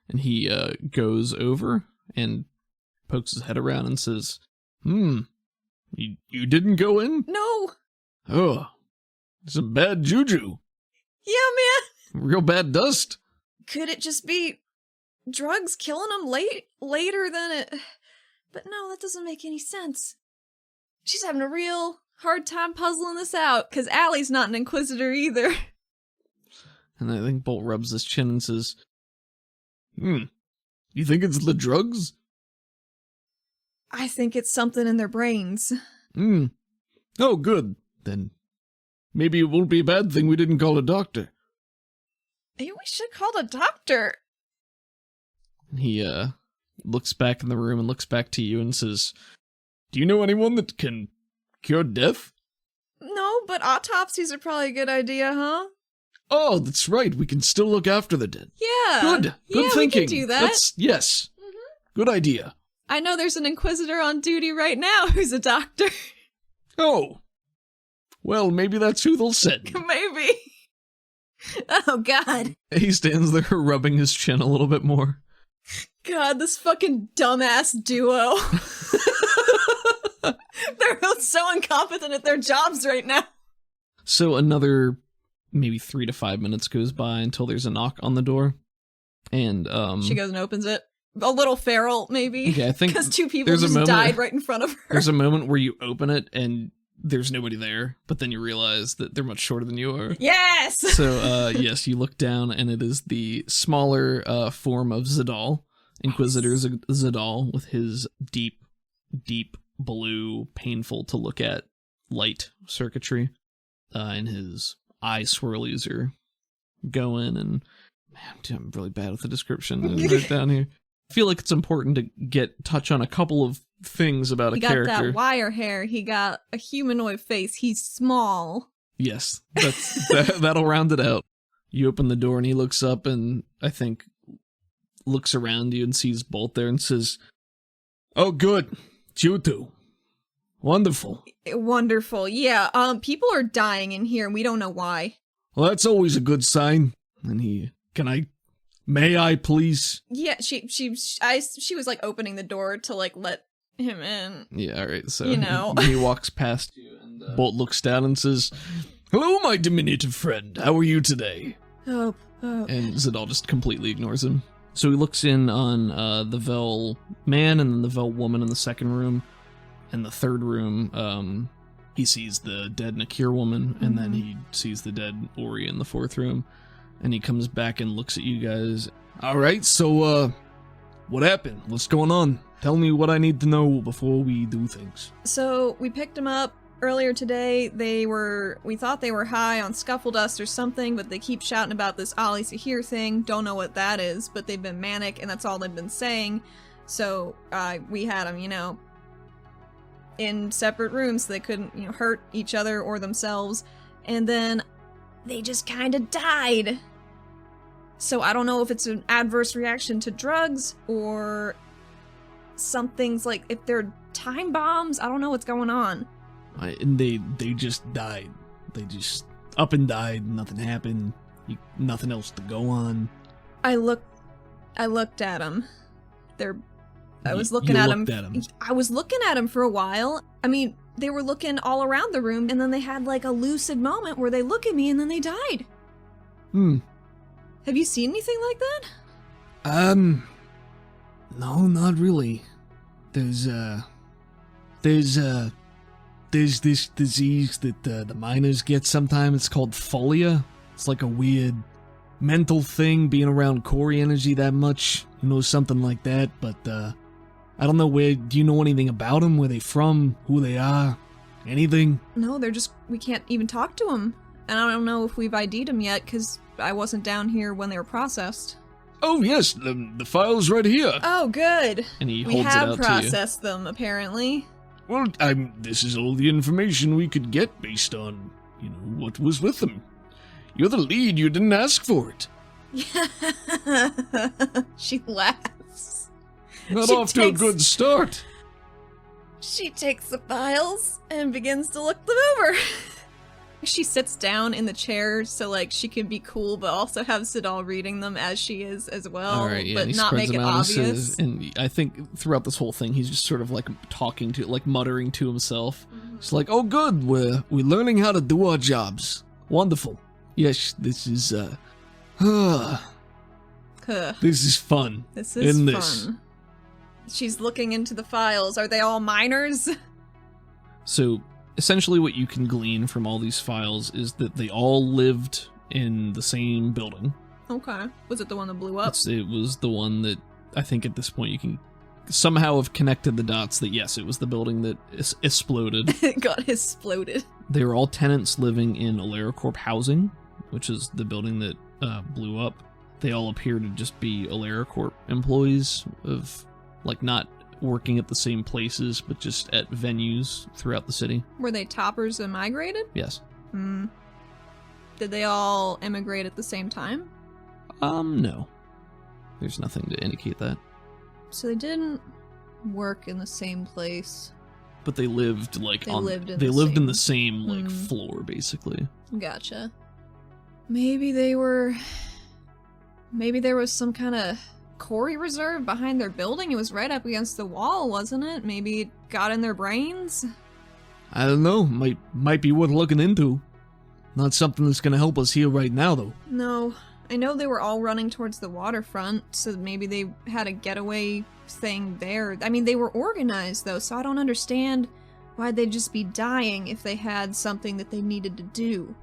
And he goes over and pokes his head around and says, you didn't go in? No. Oh, some bad juju. Yeah, man. Real bad dust. Could it just be drugs killing him later than it... But no, that doesn't make any sense. She's having a real hard time puzzling this out, because Allie's not an Inquisitor either. And I think Bolt rubs his chin and says, you think it's the drugs? I think it's something in their brains. Oh, good. Then maybe it won't be a bad thing we didn't call a doctor. Maybe we should call a doctor. And he looks back in the room and looks back to you and says, do you know anyone that can cure death? No, but autopsies are probably a good idea, huh? Oh, that's right. We can still look after the dead. Yeah. Good thinking. We can do that. Yes. Mm-hmm. Good idea. I know there's an Inquisitor on duty right now who's a doctor. Oh. Well, maybe that's who they'll send. Maybe. Oh, God. He stands there rubbing his chin a little bit more. God, this fucking dumbass duo. They're both so incompetent at their jobs right now. So another maybe 3 to 5 minutes goes by until there's a knock on the door. And she goes and opens it. A little feral, maybe. Okay, I think because 2 people just died right in front of her. There's a moment where you open it and there's nobody there, but then you realize that they're much shorter than you are. Yes! So, yes, you look down and it is the smaller form of Zadal, Inquisitor Zadal, with his deep blue, painful to look at light circuitry. And his eye swirlies are going, and man, I'm really bad with the description. I wrote down here. I feel like it's important to touch on a couple of things about a character. He got that wire hair. He got a humanoid face. He's small. Yes, that'll round it out. You open the door and he looks up and I think looks around you and sees Bolt there and says, "Oh, good, it's you two. Wonderful. Wonderful. Yeah. People are dying in here and we don't know why. Well, that's always a good sign." And may I please? Yeah, she was like opening the door to like let him in. Yeah, all right. So he walks past you, and Bolt looks down and says, "Hello, my diminutive friend. How are you today?" Oh. And Zadal just completely ignores him. So he looks in on the Vel man and then the Vel woman in the second room. In the third room, he sees the dead Nakir woman, and then he sees the dead Ori in the fourth room. And he comes back and looks at you guys. All right, so, what happened? What's going on? Tell me what I need to know before we do things. So, we picked them up earlier today. We thought they were high on scuffle dust or something, but they keep shouting about this Ali Sahir thing. Don't know what that is, but they've been manic, and that's all they've been saying. So, we had them, in separate rooms so they couldn't, hurt each other or themselves. And then they just kind of died. So I don't know if it's an adverse reaction to drugs or something's like, if they're time bombs, I don't know what's going on. And they just died. They just up and died. Nothing happened. Nothing else to go on. I looked at them. I was looking at them. I was looking at them for a while. I mean, they were looking all around the room, and then they had like a lucid moment where they look at me and then they died. Have you seen anything like that? No, not really. There's this disease that the miners get sometimes. It's called folia. It's like a weird mental thing, being around Cori energy that much. Something like that, but, I don't know do you know anything about them? Where they from? Who they are? Anything? No, we can't even talk to them. And I don't know if we've ID'd them yet, because I wasn't down here when they were processed. Oh, yes, the file's right here. Oh, good. And he holds it out to you. We have processed them, apparently. Well, this is all the information we could get based on, what was with them. You're the lead, you didn't ask for it. She laughs. Not off to a good start. She takes the files and begins to look them over. She sits down in the chair so like she can be cool, but also have Zadal reading them as she is as well, All right, yeah, but and he not spreads make it them out and obvious. says- and I think throughout this whole thing, he's just sort of like talking to, like muttering to himself. It's like, oh good, we're learning how to do our jobs. Wonderful. Yes, this is, Huh. this is fun. This is In fun. this. She's looking into the files. Are they all miners? So essentially what you can glean from all these files is that they all lived in the same building. Okay. Was it the one that blew up? It was the one that I think at this point you can somehow have connected the dots that yes, it was the building that exploded. It got exploded. They were all tenants living in AleraCorp housing, which is the building that blew up. They all appear to just be AleraCorp employees of, like, not working at the same places, but just at venues throughout the city. Were they toppers and migrated? Yes. Hmm. Did they all emigrate at the same time? No. There's nothing to indicate that. So they didn't work in the same place. But they lived, like, They lived in they the lived in same- the same, like, Hmm. floor, basically. Gotcha. Maybe there was some kind of quarry reserve behind their building. It was right up against the wall, wasn't it? Maybe it got in their brains? I don't know, might be worth looking into. Not something that's gonna help us here right now, though. No. I know they were all running towards the waterfront, so maybe they had a getaway thing there. I mean, they were organized, though, so I don't understand why they'd just be dying if they had something that they needed to do.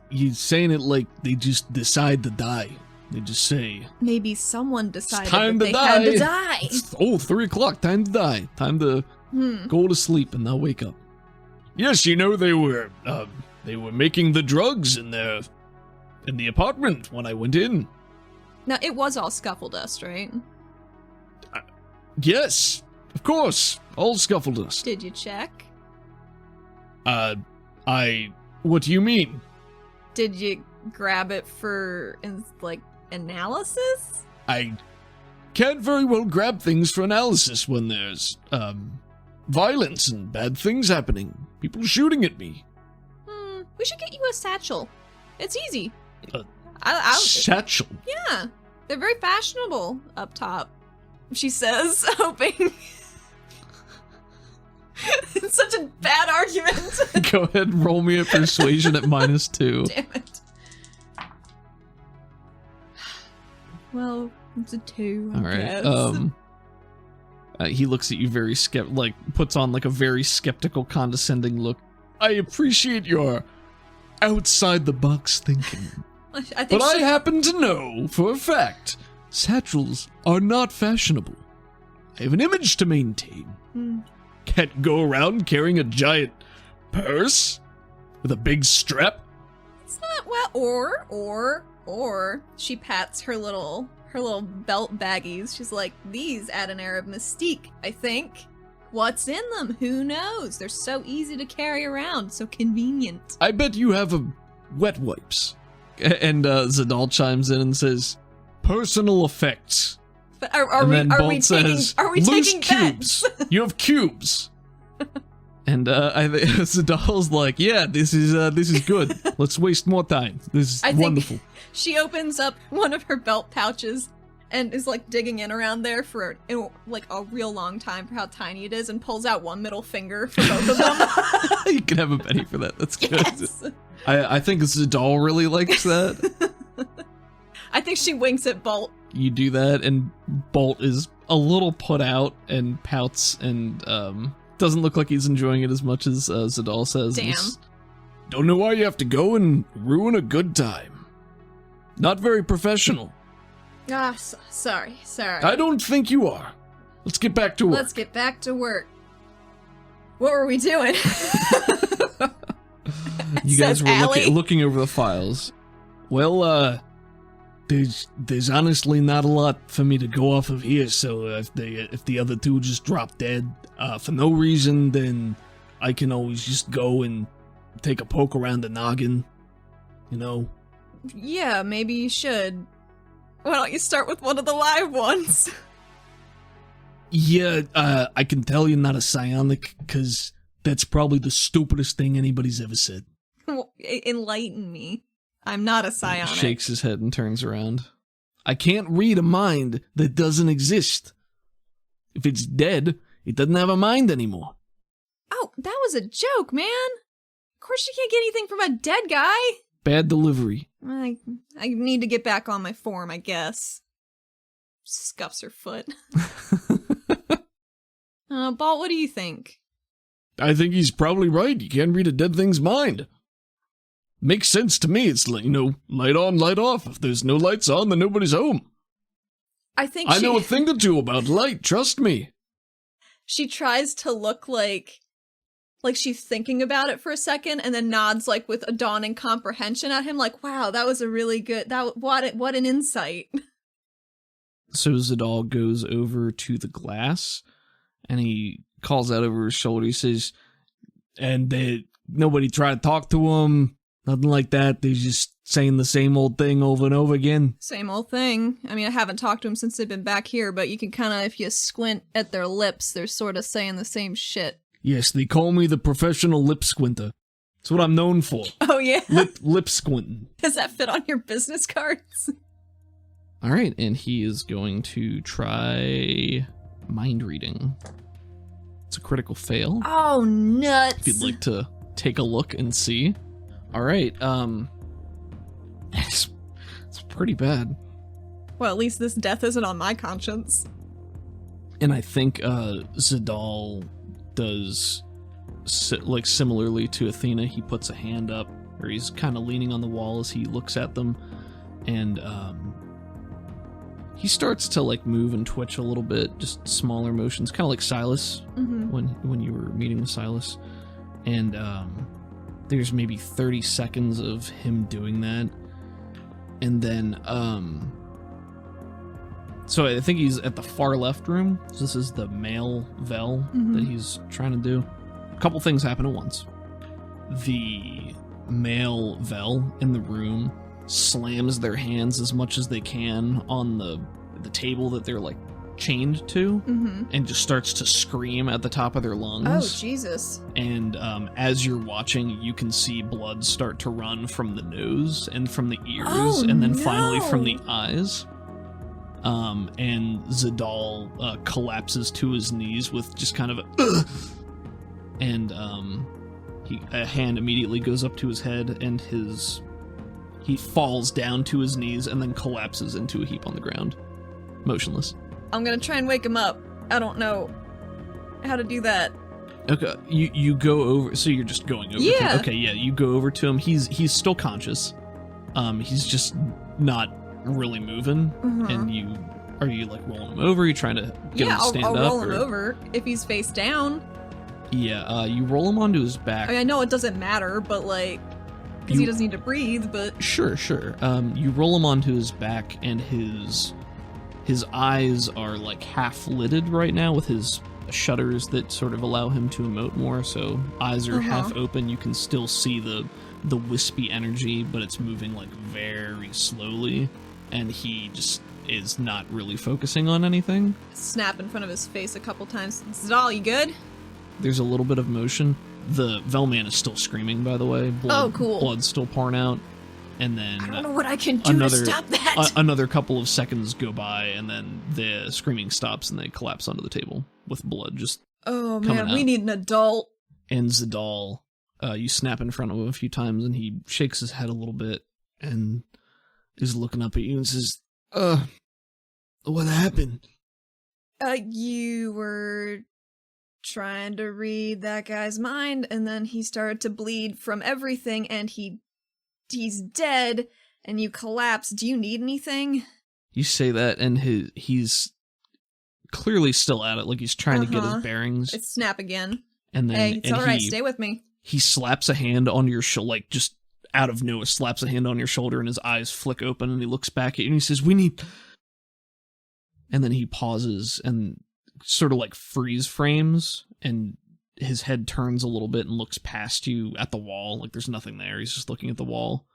You're saying it like they just decide to die. They just say, Maybe someone decided time that to they had to die. die. 3 o'clock, time to die. Time to Hmm. go to sleep and not wake up. Yes, they were making the drugs in the apartment when I went in. Now, it was all scuffle dust, right? Yes, of course, all scuffle dust. Did you check? What do you mean? Did you grab it for, like, analysis? I can't very well grab things for analysis when there's, violence and bad things happening. People shooting at me. We should get you a satchel. It's easy. A I'll satchel. yeah, they're very fashionable up top, she says, hoping. It's such a bad argument. Go ahead and roll me a persuasion at -2. Damn it. Well, it's a 2, I All right. guess. He looks at you very puts on like a very skeptical, condescending look. I appreciate your outside the box thinking. I think But I she- happen to know for a fact satchels are not fashionable. I have an image to maintain. Hmm. Can't go around carrying a giant purse with a big strap. It's not well, or she pats her little belt baggies. She's like, these add an air of mystique, I think. What's in them? Who knows? They're so easy to carry around, so convenient. I bet you have wet wipes. And Zadal chimes in and says, Personal effects. But are And we then are we Bolt taking says, are we loose taking cubes. bets? You have cubes. and I think Zadal's like, yeah, this is good. Let's waste more time. This is I think- wonderful. She opens up one of her belt pouches and is like digging in around there for like a real long time for how tiny it is, and pulls out one middle finger for both of them. You can have a penny for that. That's good. Yes. I think Zadal really likes that. I think she winks at Bolt. You do that, and Bolt is a little put out and pouts and doesn't look like he's enjoying it as much as Zadal says. Damn. Don't know why you have to go and ruin a good time. Not very professional. Ah, sorry. I don't think you are. Let's get back to work. Let's get back to work. What were we doing? You guys Says were Allie. looking over the files. Well, there's honestly not a lot for me to go off of here, so if the other two just drop dead for no reason, then I can always just go and take a poke around the noggin, you know? Yeah, maybe you should. Why don't you start with one of the live ones? Yeah, I can tell you're not a psionic, because that's probably the stupidest thing anybody's ever said. Enlighten me. I'm not a psionic. He shakes his head and turns around. I can't read a mind that doesn't exist. If it's dead, it doesn't have a mind anymore. Oh, that was a joke, man. Of course you can't get anything from a dead guy. Bad delivery. I need to get back on my form, I guess. Scuffs her foot. Balt, what do you think? I think he's probably right. You can't read a dead thing's mind. Makes sense to me. It's like, light on, light off. If there's no lights on, then nobody's home. I know a thing or two about light, trust me. She tries to look like she's thinking about it for a second, and then nods like with a dawning comprehension at him, like, wow, that was a really good, what an insight. So Zadal goes over to the glass, and he calls out over his shoulder. He says, and nobody tried to talk to him, nothing like that. They're just saying the same old thing over and over again. Same old thing. I mean, I haven't talked to them since they've been back here, but you can kind of, if you squint at their lips, they're sort of saying the same shit. Yes, they call me the professional lip squinter. That's what I'm known for. Oh, yeah? Lip squinting. Does that fit on your business cards? all right, and he is going to try mind reading. It's a critical fail. Oh, nuts. If you'd like to take a look and see. All right, it's pretty bad. Well, at least this death isn't on my conscience. And I think Zadal does, similarly to Athena, he puts a hand up, or he's kind of leaning on the wall as he looks at them, and he starts to move and twitch a little bit, just smaller motions, kind of like Silas when you were meeting with Silas. And there's maybe 30 seconds of him doing that, and then so I think he's at the far left room. So this is the male Vel that he's trying to do. A couple things happen at once. The male Vel in the room slams their hands as much as they can on the table that they're chained to, and just starts to scream at the top of their lungs. Oh, Jesus. And as you're watching, you can see blood start to run from the nose and from the ears, and then finally from the eyes. And Zadal collapses to his knees with just kind of a and a hand immediately goes up to his head, and he falls down to his knees and then collapses into a heap on the ground, motionless. I'm gonna try and wake him up. I don't know how to do that. Okay, you go over, so you're just going over to him. Okay, yeah, you go over to him. He's still conscious. He's just not really moving, and are you rolling him over? Are you trying to get him to stand up? Yeah, I'll roll him over if he's face down. Yeah, you roll him onto his back. I mean, I know it doesn't matter, but because he doesn't need to breathe, but... Sure. You roll him onto his back, and his eyes are half lidded right now with his shutters that sort of allow him to emote more, so eyes are half open. You can still see the wispy energy, but it's moving very slowly, and he just is not really focusing on anything. Snap in front of his face a couple times. Zadal, you good? There's a little bit of motion. The Velman is still screaming, by the way. Oh, cool. Blood's still pouring out. And then... I don't know what I can do to stop that! Another couple of seconds go by, and then the screaming stops, and they collapse onto the table with blood just Oh, coming man, out. we need an adult. And Zadal, you snap in front of him a few times, and he shakes his head a little bit, and is looking up at you and says, what happened? You were trying to read that guy's mind, and then he started to bleed from everything, and he's dead, and you collapsed. Do you need anything? You say that, and he's clearly still at it, he's trying to get his bearings. It's snap again. And then, hey, it's alright, stay with me. He slaps a hand onto your shoulder, just out of nowhere slaps a hand on your shoulder and his eyes flick open and he looks back at you and he says, "We need..." And then he pauses and sort of like freeze frames, and his head turns a little bit and looks past you at the wall. Like there's nothing there. He's just looking at the wall.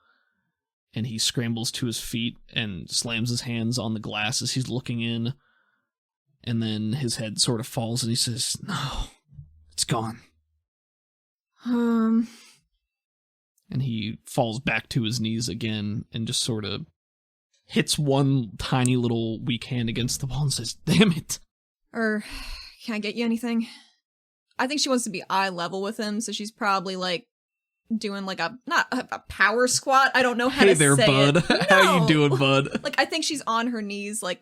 And he scrambles to his feet and slams his hands on the glass as he's looking in. And then his head sort of falls and he says, "No, it's gone." And he falls back to his knees again and just sort of hits one tiny little weak hand against the wall and says, "Damn it." Can I get you anything? I think she wants to be eye level with him, so she's probably like doing like not a power squat. I don't know how Hey to there, say bud. it. No. How you doing, bud? Like I think she's on her knees, like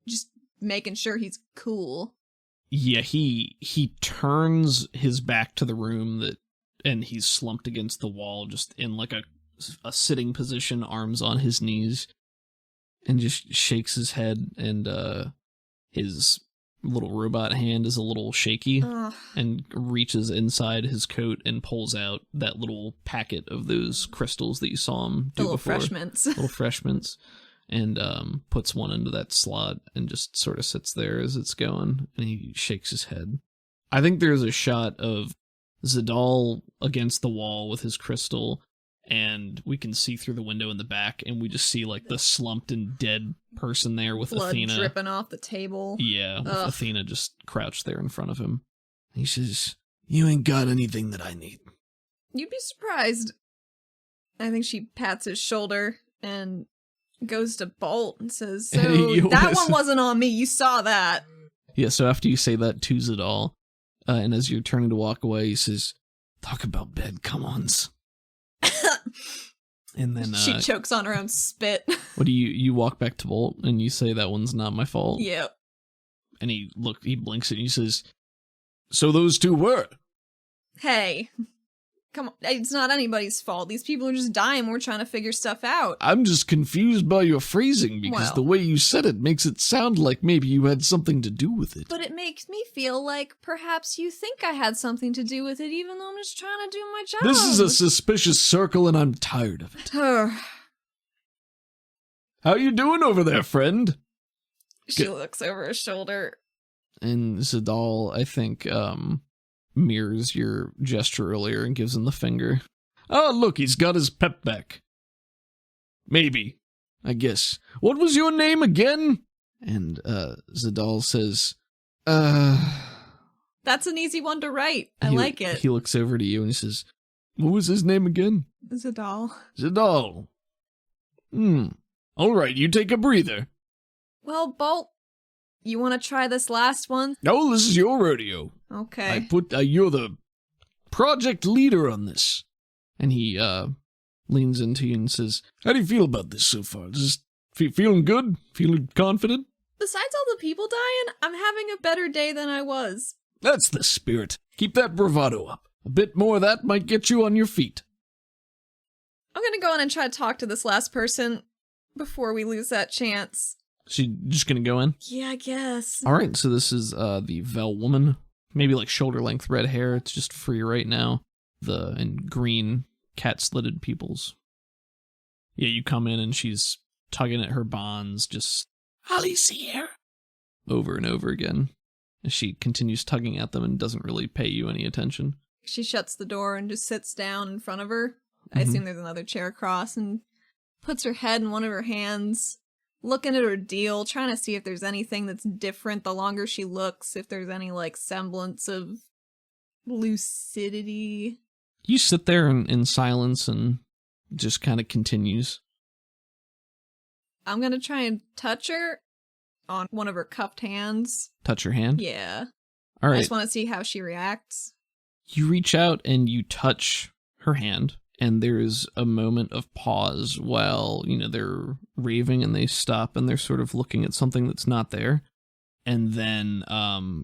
just making sure he's cool. Yeah, he turns his back to the room and he's slumped against the wall, just in like a sitting position, arms on his knees, and just shakes his head, and his little robot hand is a little shaky. Ugh. And reaches inside his coat and pulls out that little packet of those crystals that you saw him do before. Little fresh mints. And puts one into that slot and just sort of sits there as it's going, and he shakes his head. I think there's a shot of Zadal against the wall with his crystal, and we can see through the window in the back, and we just see like the slumped and dead person there with blood Athena dripping off the table. Yeah, with Ugh. Athena just crouched there in front of him. He says, "You ain't got anything that I need." You'd be surprised. I think she pats his shoulder and goes to Bolt and says, "So that one wasn't on me. You saw that." Yeah, so after you say that to Zadal, and as you're turning to walk away, he says, "Talk about bed come-ons." And then she chokes on her own spit. What do you walk back to Bolt and you say, "That one's not my fault"? Yep. And he blinks at you and he says, "So those two were." Hey, come on, it's not anybody's fault. These people are just dying. We're trying to figure stuff out. I'm just confused by your phrasing, because Well, the way you said it makes it sound like maybe you had something to do with it. but it makes me feel like perhaps you think I had something to do with it, even though I'm just trying to do my job. This is a suspicious circle, and I'm tired of it. How you doing over there, friend? She looks over her shoulder. And Zadal, I think, mirrors your gesture earlier and gives him the finger. Oh, look, he's got his pep back. Maybe. I guess. What was your name again? And Zadal says, That's an easy one to write. I like it. He looks over to you and he says, What was his name again? Zadal. Zadal. All right, you take a breather. Well, Bolt, you want to try this last one? No, this is your rodeo. Okay. You're the project leader on this. and he leans into you and says, How do you feel about this so far? Just feeling good? Feeling confident? Besides all the people dying, I'm having a better day than I was. That's the spirit. Keep that bravado up. A bit more of that might get you on your feet. I'm gonna go in and try to talk to this last person before we lose that chance. She just gonna go in? Yeah, I guess. Alright, so this is the Vel woman. Maybe like shoulder length red hair. It's just free right now. And green cat slitted pupils. Yeah, you come in and she's tugging at her bonds, just Ollie's here. over and over again. And she continues tugging at them and doesn't really pay you any attention. She shuts the door and just sits down in front of her. I assume there's another chair across, and puts her head in one of her hands, looking at her deal, trying to see if there's anything that's different the longer she looks, if there's any, like, semblance of lucidity. You sit there in silence and just kind of continues. I'm gonna try and touch her on one of her cuffed hands. Touch her hand? Yeah. All I right. just want to see how she reacts. You reach out and you touch her hand, and there's a moment of pause while, they're raving and they stop and they're sort of looking at something that's not there. And then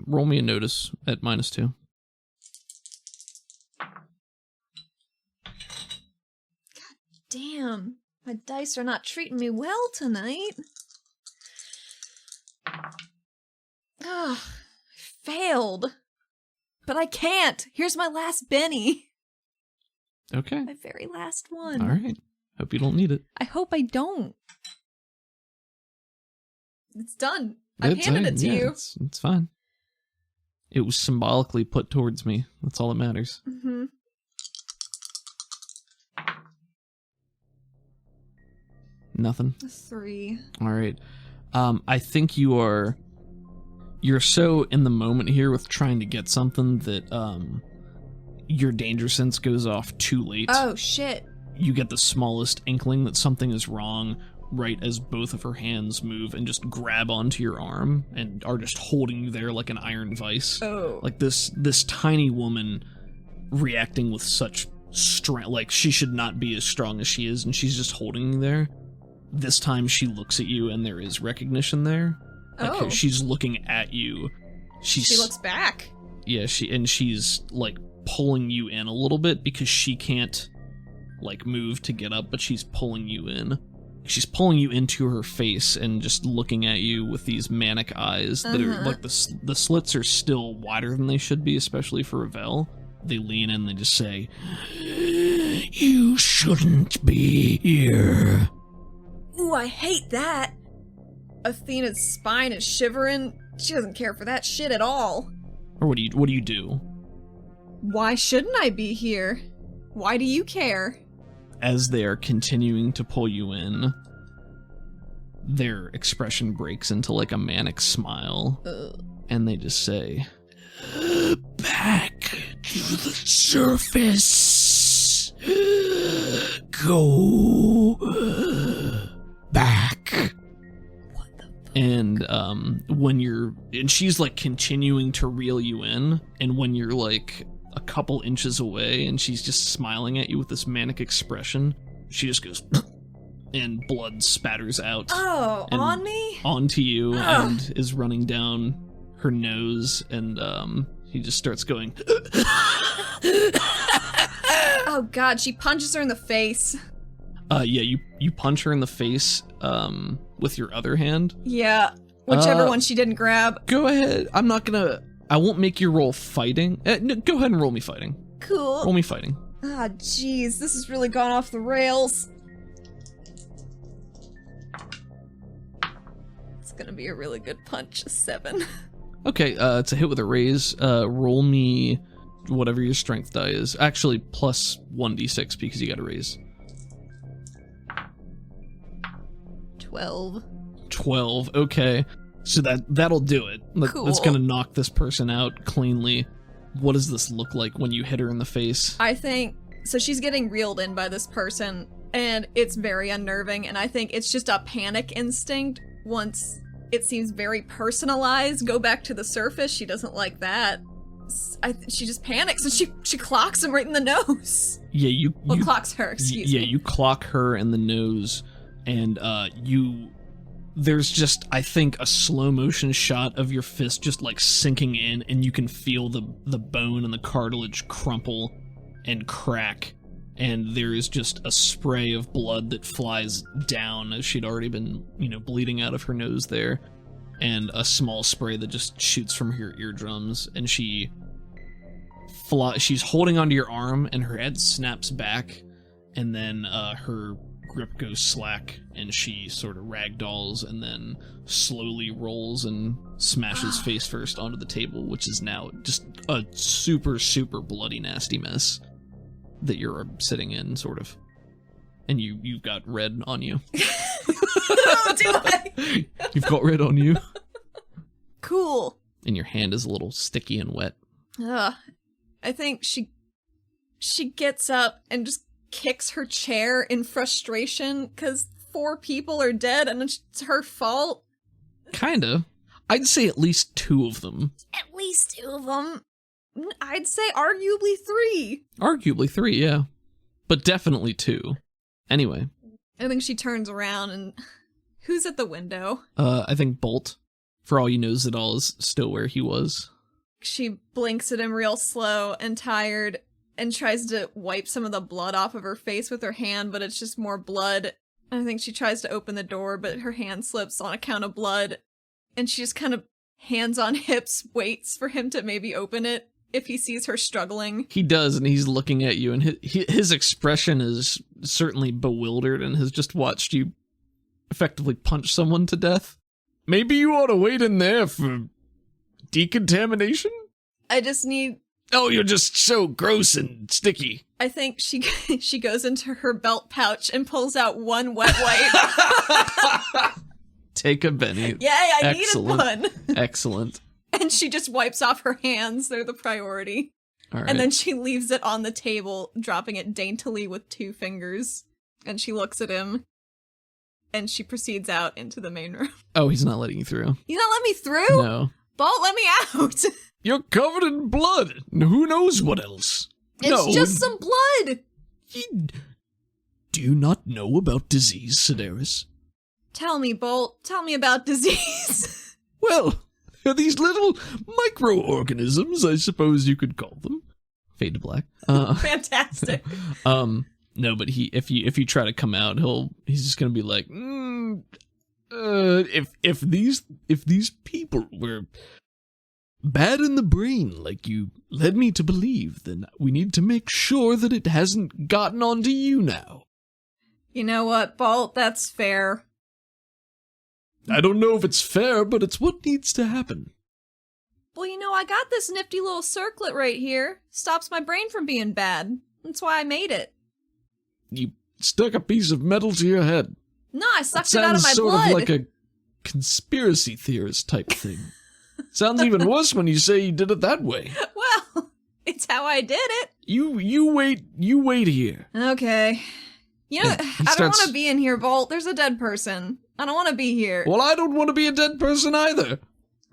roll me a notice at -2. Damn, my dice are not treating me well tonight. Ugh, I failed. But I can't. Here's my last Benny. Okay. My very last one. All right. Hope you don't need it. I hope I don't. It's done. I've handed it to you. It's fine. It was symbolically put towards me. That's all that matters. Mm-hmm. Nothing. 3. All right. I think you're so in the moment here with trying to get something that your danger sense goes off too late. Oh, shit. You get the smallest inkling that something is wrong right as both of her hands move and just grab onto your arm and are just holding you there like an iron vice. Oh. Like this tiny woman reacting with such strength, like she should not be as strong as she is, and she's just holding you there. This time she looks at you and there is recognition there. Like she's looking at you. She looks back. Yeah, she's like pulling you in a little bit because she can't like move to get up, but she's pulling you in. She's pulling you into her face and just looking at you with these manic eyes that are like the slits are still wider than they should be, especially for Ravel. They lean in and they just say, "You shouldn't be here." Ooh, I hate that. Athena's spine is shivering. She doesn't care for that shit at all. Or what do you do? Why shouldn't I be here? Why do you care? As they are continuing to pull you in, their expression breaks into like a manic smile. And they just say, "Back to the surface. Go back." What the fuck? And and she's like continuing to reel you in, and when you're like a couple inches away and she's just smiling at you with this manic expression, she just goes and blood spatters out. Oh, on me? Onto you. And is running down her nose, and he just starts going Oh god, she punches her in the face. Yeah, you punch her in the face with your other hand. Yeah, whichever one she didn't grab. Go ahead. I won't make you roll fighting. No, go ahead and roll me fighting. Cool. Roll me fighting. Ah, jeez, this has really gone off the rails. It's gonna be a really good punch, a 7. Okay, it's a hit with a raise. Roll me whatever your strength die is. Actually, plus 1d6 because you got a raise. 12. 12, okay. So that'll do it. Cool. That's gonna knock this person out cleanly. What does this look like when you hit her in the face? I think, so she's getting reeled in by this person, and it's very unnerving, and I think it's just a panic instinct. Once it seems very personalized, go back to the surface, she doesn't like that. She just panics, and she clocks him right in the nose. Yeah, you clocks her, excuse me. Yeah, you clock her in the nose, and there's just, I think, a slow motion shot of your fist just like sinking in, and you can feel the bone and the cartilage crumple and crack, and there is just a spray of blood that flies down as she'd already been, bleeding out of her nose there, and a small spray that just shoots from her eardrums, and she's holding onto your arm, and her head snaps back, and then her grip goes slack, and she sort of ragdolls and then slowly rolls and smashes face first onto the table, which is now just a super, super bloody, nasty mess that you're sitting in, sort of. And you've got red on you. Oh, do I? You've got red on you. Cool. And your hand is a little sticky and wet. I think she gets up and just kicks her chair in frustration because 4 people are dead and it's her fault. Kinda. I'd say at least 2 of them. At least 2 of them. I'd say arguably 3. Arguably 3, yeah. But definitely 2. Anyway. I think she turns around and... Who's at the window? I think Bolt, for all you knows it all, is still where he was. She blinks at him real slow and tired and tries to wipe some of the blood off of her face with her hand, but it's just more blood. I think she tries to open the door, but her hand slips on account of blood, and she just kind of hands on hips waits for him to maybe open it, if he sees her struggling. He does, and he's looking at you, and his expression is certainly bewildered and has just watched you effectively punch someone to death. Maybe you ought to wait in there for decontamination? I just need... Oh, you're just so gross and sticky. I think she goes into her belt pouch and pulls out one wet wipe. Take a Benny. Yay, I Excellent. needed one. Excellent. And she just wipes off her hands. They're the priority. All right. And then she leaves it on the table, dropping it daintily with 2 fingers. And she looks at him. And she proceeds out into the main room. Oh, he's not letting you through. You not let me through? No. Bolt, let me out. You're covered in blood. Who knows what else? It's just some blood. Do you not know about disease, Sedaris? Tell me, Bolt. Tell me about disease. Well, they're these little microorganisms, I suppose you could call them. Fade to black. Fantastic. No, but if you try to come out, he's just gonna be like, if these people were bad in the brain, like you led me to believe, then we need to make sure that it hasn't gotten onto you now. You know what, Bolt? That's fair. I don't know if it's fair, but it's what needs to happen. Well, you know, I got this nifty little circlet right here. Stops my brain from being bad. That's why I made it. You stuck a piece of metal to your head. No, I sucked it out of my Sounds sort blood. of like a conspiracy theorist type thing. Sounds even worse when you say you did it that way. Well, it's how I did it. You wait here. Okay. You know, And he I don't want starts- to be in here, Bolt. There's a dead person. I don't want to be here. Well, I don't want to be a dead person either.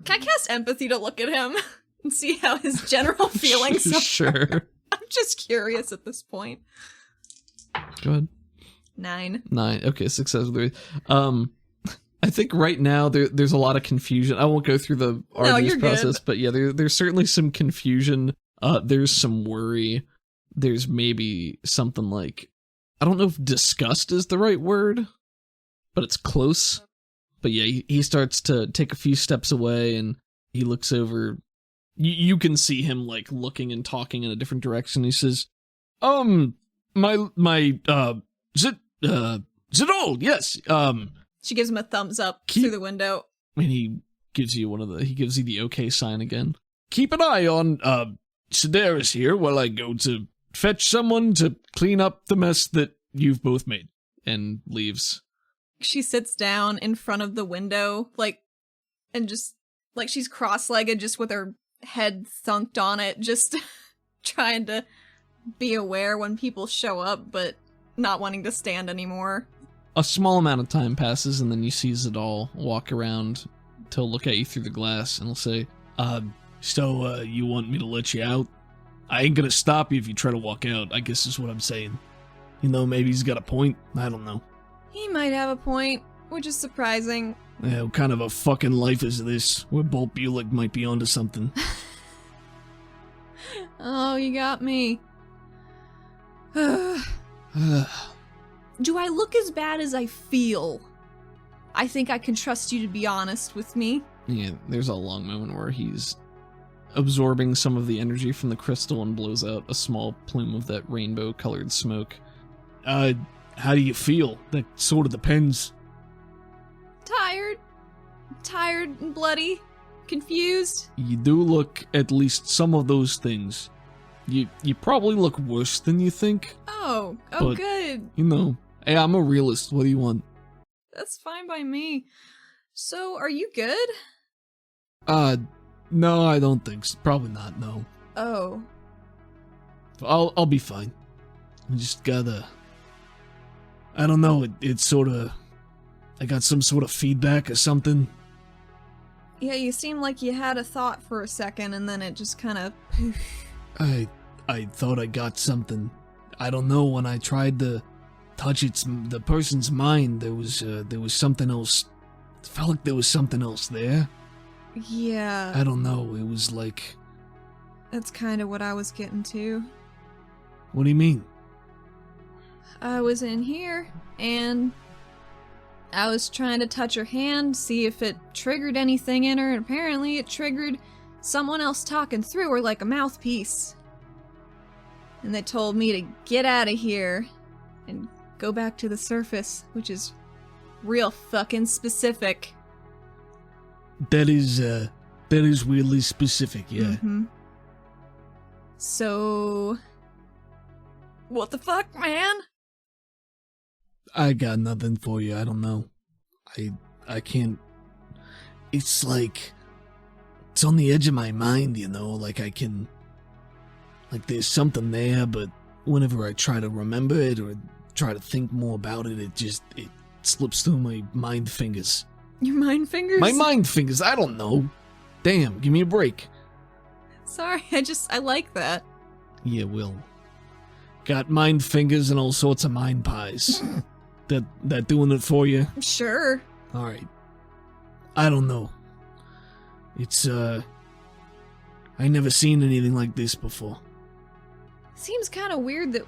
Can I cast empathy to look at him and see how his general feelings are? sure. I'm just curious at this point. Go ahead. 9. 9. Okay, success with 3. I think right now there's a lot of confusion. I won't go through the arduous you're process, good. but yeah, there's certainly some confusion. There's some worry. There's maybe something like, I don't know if disgust is the right word, but it's close. But yeah, he starts to take a few steps away, and he looks over. You can see him like looking and talking in a different direction. He says, Zidol, yes, She gives him a thumbs up Keep- through the window. and he gives you the okay sign again. keep an eye on, Sedaris here while I go to fetch someone to clean up the mess that you've both made. And leaves. She sits down in front of the window, and just, she's cross-legged, just with her head thunked on it, just trying to be aware when people show up, but not wanting to stand anymore. A small amount of time passes, and then you see Zadal walk around to look at you through the glass, and he'll say, So, you want me to let you out? I ain't gonna stop you if you try to walk out, I guess is what I'm saying. You know, maybe he's got a point. I don't know. He might have a point, which is surprising. Yeah, what kind of a fucking life is this, where Bolt Bulick might be onto something? Oh, you got me. Do I look as bad as I feel? I think I can trust you to be honest with me. yeah, there's a long moment where he's absorbing some of the energy from the crystal and blows out a small plume of that rainbow-colored smoke. How do you feel? That sort of depends. Tired and bloody. Confused. You do look at least some of those things. You probably look worse than you think. Oh, But- good. You know, hey, I'm a realist. What do you want? That's fine by me. So, are you good? No, I don't think so. Probably not, no. Oh. I'll be fine. I just gotta... I don't know, it's sort of... I got some sort of feedback or something. Yeah, you seem like you had a thought for a second, and then it just kind of... I thought I got something. I don't know, when I tried to touch the person's mind, there was something else. It felt like there was something else there. Yeah, I don't know, it was like... that's kind of what I was getting to. What do you mean? I was in here, and I was trying to touch her hand, see if it triggered anything in her, and apparently it triggered someone else talking through her like a mouthpiece. And they told me to get out of here and go back to the surface, which is real fucking specific. That is weirdly specific, yeah. Mm-hmm. So, what the fuck, man? I got nothing for you. I don't know. I can't. It's like it's on the edge of my mind, you know. Like I can. Like there's something there, but whenever I try to remember it or try to think more about it, it slips through my mind fingers. Your mind fingers? My mind fingers. I don't know. Damn, give me a break. Sorry, I like that. Yeah, Will. Got mind fingers and all sorts of mind pies. that doing it for you? Sure. Alright. I don't know. It's, I never seen anything like this before. Seems kind of weird that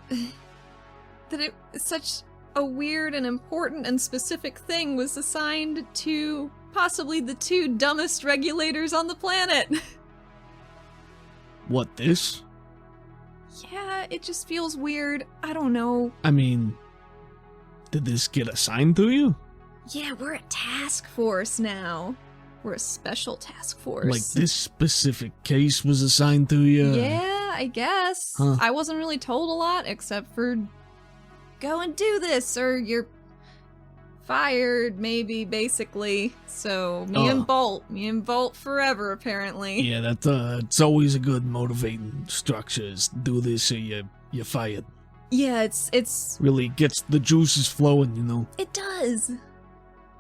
it such a weird and important and specific thing was assigned to possibly the two dumbest regulators on the planet. What, this? Yeah, it just feels weird. I don't know. I mean, did this get assigned to you? Yeah, we're a task force now. We're a special task force. Like this specific case was assigned to you? Yeah, I guess. Huh. I wasn't really told a lot except for go and do this or you're fired, maybe, basically. So me and Bolt forever, apparently. Yeah, that's it's always a good motivating structure is do this or you're fired. Yeah, it's Really gets the juices flowing, you know. it does.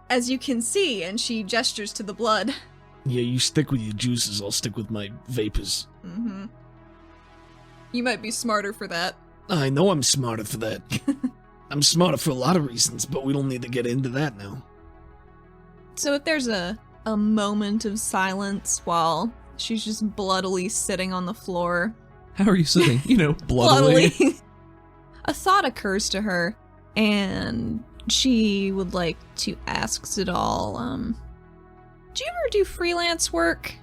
As you can see, and she gestures to the blood. Yeah, you stick with your juices, I'll stick with my vapors. Mm-hmm. You might be smarter for that. I know I'm smarter for that. I'm smarter for a lot of reasons, but we don't need to get into that now. So if there's a moment of silence while she's just bloodily sitting on the floor. How are you sitting? You know, bloodily. A thought occurs to her, and she would like to ask Zadal, do you ever do freelance work?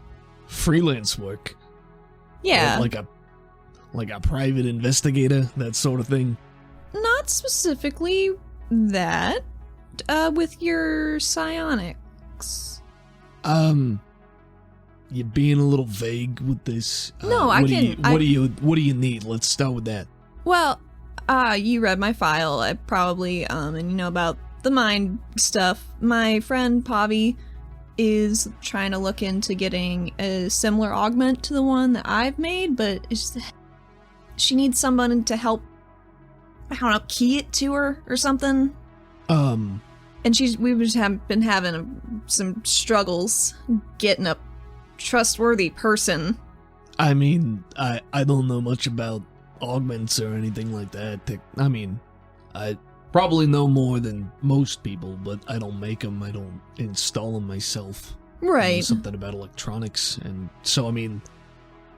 Freelance work? Yeah. Like a private investigator, that sort of thing? Not specifically that, with your psionics. You're being a little vague with this. No, what do you need? Let's start with that. Well, you read my file, I probably, and you know about the mind stuff. My friend Pavi is trying to look into getting a similar augment to the one that I've made, but it's just, she needs someone to help, I don't know, key it to her or something. And we've just been having some struggles getting a trustworthy person. I mean, I don't know much about augments or anything like that. I mean, I probably know more than most people, but I don't make them. I don't install them myself. Right. I know something about electronics, and so, I mean,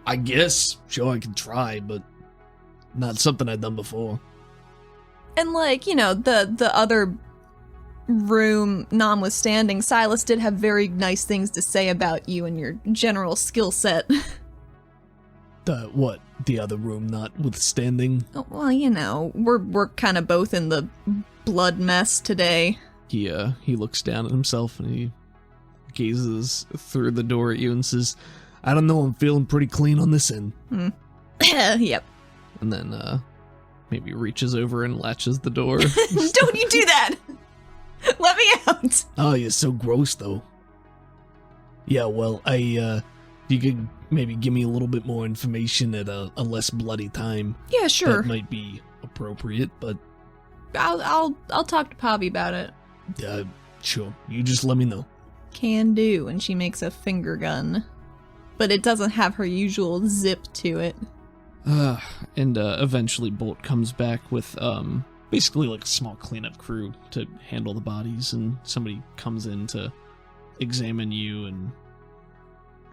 I guess, sure, I can try, but not something I've done before. And like, you know, the other room notwithstanding, Silas did have very nice things to say about you and your general skill set. What? The other room notwithstanding? Oh, well, you know, we're kind of both in the blood mess today. He looks down at himself and he gazes through the door at you and says, I don't know, I'm feeling pretty clean on this end. Yep. And then, maybe reaches over and latches the door. Don't you do that! Let me out! Oh, you're so gross, though. Yeah, well, you could maybe give me a little bit more information at a less bloody time. Yeah, sure. That might be appropriate, but I'll talk to Pavi about it. Sure. You just let me know. Can do, and she makes a finger gun. But it doesn't have her usual zip to it. And eventually Bolt comes back with, basically like a small cleanup crew to handle the bodies, and somebody comes in to examine you and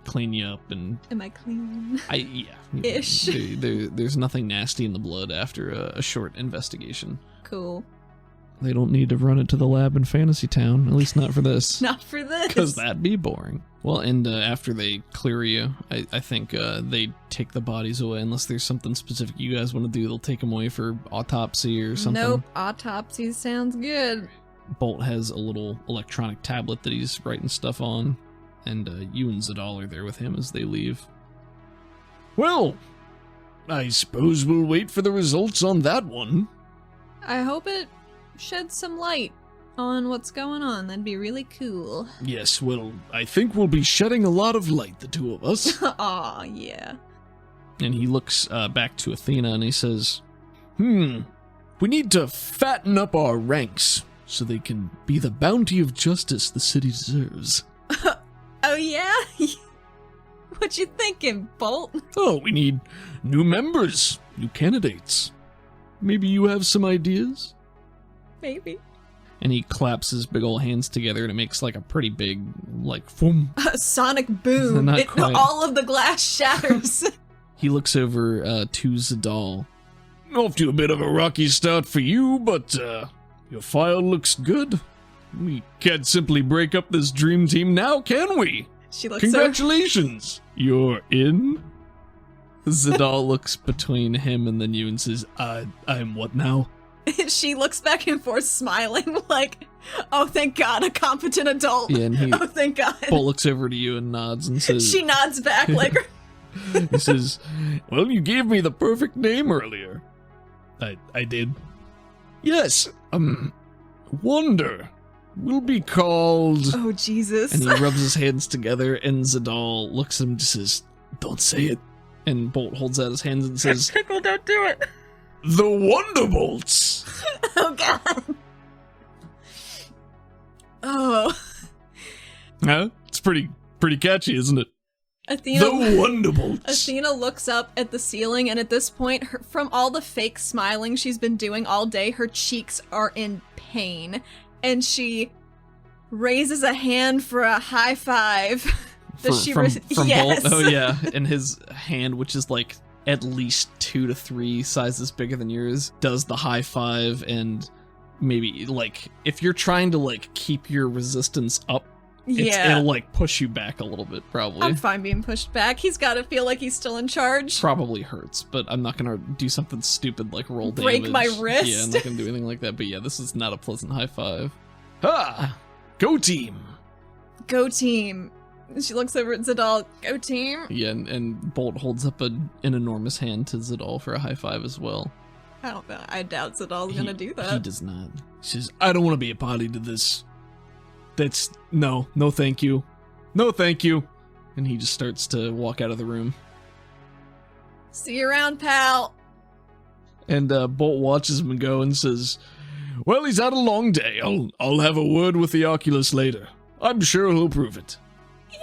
clean you up, and... Am I clean? Yeah. Ish. There's nothing nasty in the blood after a short investigation. Cool. They don't need to run it to the lab in Fantasy Town, at least not for this. Not for this. Because that'd be boring. Well, and after they clear you, I think they take the bodies away, unless there's something specific you guys want to do. They'll take them away for autopsy or something. Nope, autopsy sounds good. Bolt has a little electronic tablet that he's writing stuff on, and you and Zadal are there with him as they leave. Well, I suppose we'll wait for the results on that one. I hope it sheds some light on what's going on. That'd be really cool. Yes, well, I think we'll be shedding a lot of light, the two of us. Aw, yeah. And he looks back to Athena and he says, We need to fatten up our ranks so they can be the bounty of justice the city deserves. Oh, yeah? What you thinking, Bolt? Oh, we need new members, new candidates. Maybe you have some ideas? Maybe. and he claps his big old hands together and it makes like a pretty big, like, boom. A sonic boom. Not quite. All of the glass shatters. He looks over to Zadal. Off to a bit of a rocky start for you, but your file looks good. We can't simply break up this dream team now, can we? She looks Congratulations! You're in? Zadal looks between him and then you and says, I'm what now? She looks back and forth smiling like, oh, thank God, a competent adult. Yeah, and he, oh, thank God. Bolt looks over to you and nods and says, She nods back like, He says, well, you gave me the perfect name earlier. I did. Yes, Wonder. Will be called... oh, Jesus. and he rubs his hands together and Zadal looks at him and says, don't say it. And Bolt holds out his hands and says, Pickle, don't do it. The Wonderbolts! Oh, God. Oh. Huh? It's pretty catchy, isn't it? Athena, The Wonderbolts! Athena looks up at the ceiling, and at this point, from all the fake smiling she's been doing all day, her cheeks are in pain. And she raises a hand for a high five. from yes. Bolt? Oh, yeah. And his hand, which is like at least 2 to 3 sizes bigger than yours, does the high five. And maybe, like, if you're trying to, like, keep your resistance up, it'll, like, push you back a little bit, probably. I'm fine being pushed back. He's got to feel like he's still in charge. Probably hurts, but I'm not gonna do something stupid like roll Break damage. my wrist. Yeah, I'm not gonna do anything like that. But yeah, this is not a pleasant high five. Ha! Go team! Go team. She looks over at Zadal. Go team. Yeah, and Bolt holds up an enormous hand to Zadal for a high five as well. I don't know. I doubt Zadal's gonna do that. He does not. He says, I don't want to be a party to this. That's... No thank you. No thank you. And he just starts to walk out of the room. See you around, pal. And Bolt watches him go and says, well, he's had a long day. I'll have a word with the Oculus later. I'm sure he'll prove it.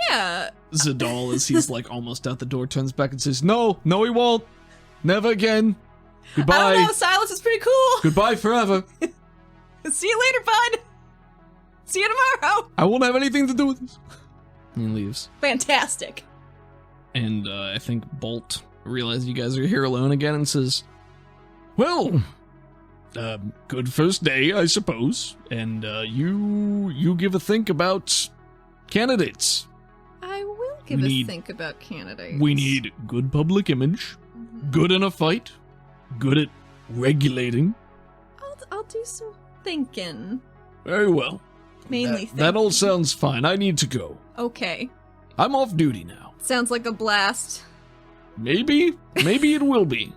Yeah. Zadal, as he's like almost out the door, turns back and says, No, he won't. Never again. Goodbye. I don't know. Silence is pretty cool. Goodbye forever. See you later, bud. See you tomorrow. I won't have anything to do with this. and he leaves. Fantastic. And I think Bolt realizes you guys are here alone again and says, Well, good first day, I suppose. And you give a think about candidates. I will give a think about candidates. We need good public image, good in a fight, good at regulating. I'll do some thinking. Very well. Mainly thinking. That all sounds fine. I need to go. Okay. I'm off duty now. Sounds like a blast. Maybe it will be.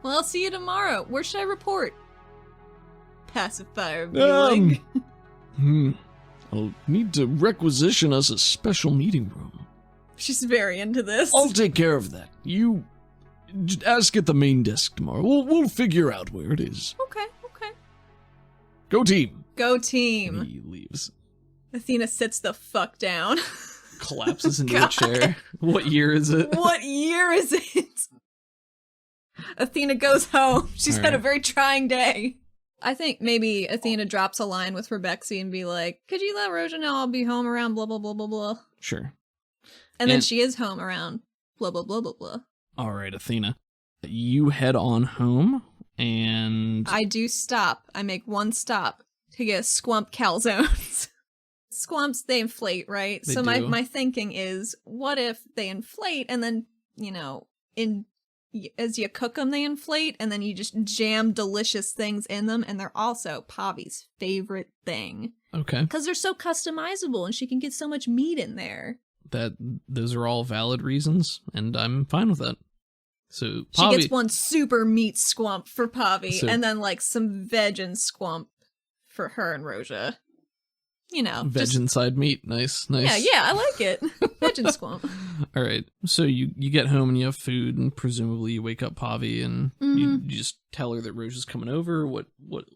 Well, I'll see you tomorrow. Where should I report? Pacifier viewing. I'll need to requisition us a special meeting room. She's very into this. I'll take care of that. You just ask at the main desk tomorrow. We'll figure out where it is. Okay. Go team. Go team. and he leaves. Athena sits the fuck down. Collapses into a chair. What year is it? What year is it? Athena goes home. She's had a very trying day. I think maybe Athena drops a line with Rebexy and be like, could you let Roja know I'll be home around blah, blah, blah, blah, blah. Sure. And then she is home around blah, blah, blah, blah, blah. All right, Athena. You head on home, and I do stop. I make one stop to get squump calzones. Squumps, they inflate, right? They so do. my thinking is, what if they inflate and then, as you cook them, they inflate, and then you just jam delicious things in them, and they're also Pavi's favorite thing. Okay. Because they're so customizable, and she can get so much meat in there. Those are all valid reasons, and I'm fine with that. So She gets one super meat squump for Pavi, So- and then like some veg and squump for her and Roja. veg inside meat. Nice. Yeah, I like it. Veg and squump. All right. So you get home and you have food, and presumably you wake up Pavi, and you just tell her that Roja's coming over. Or what?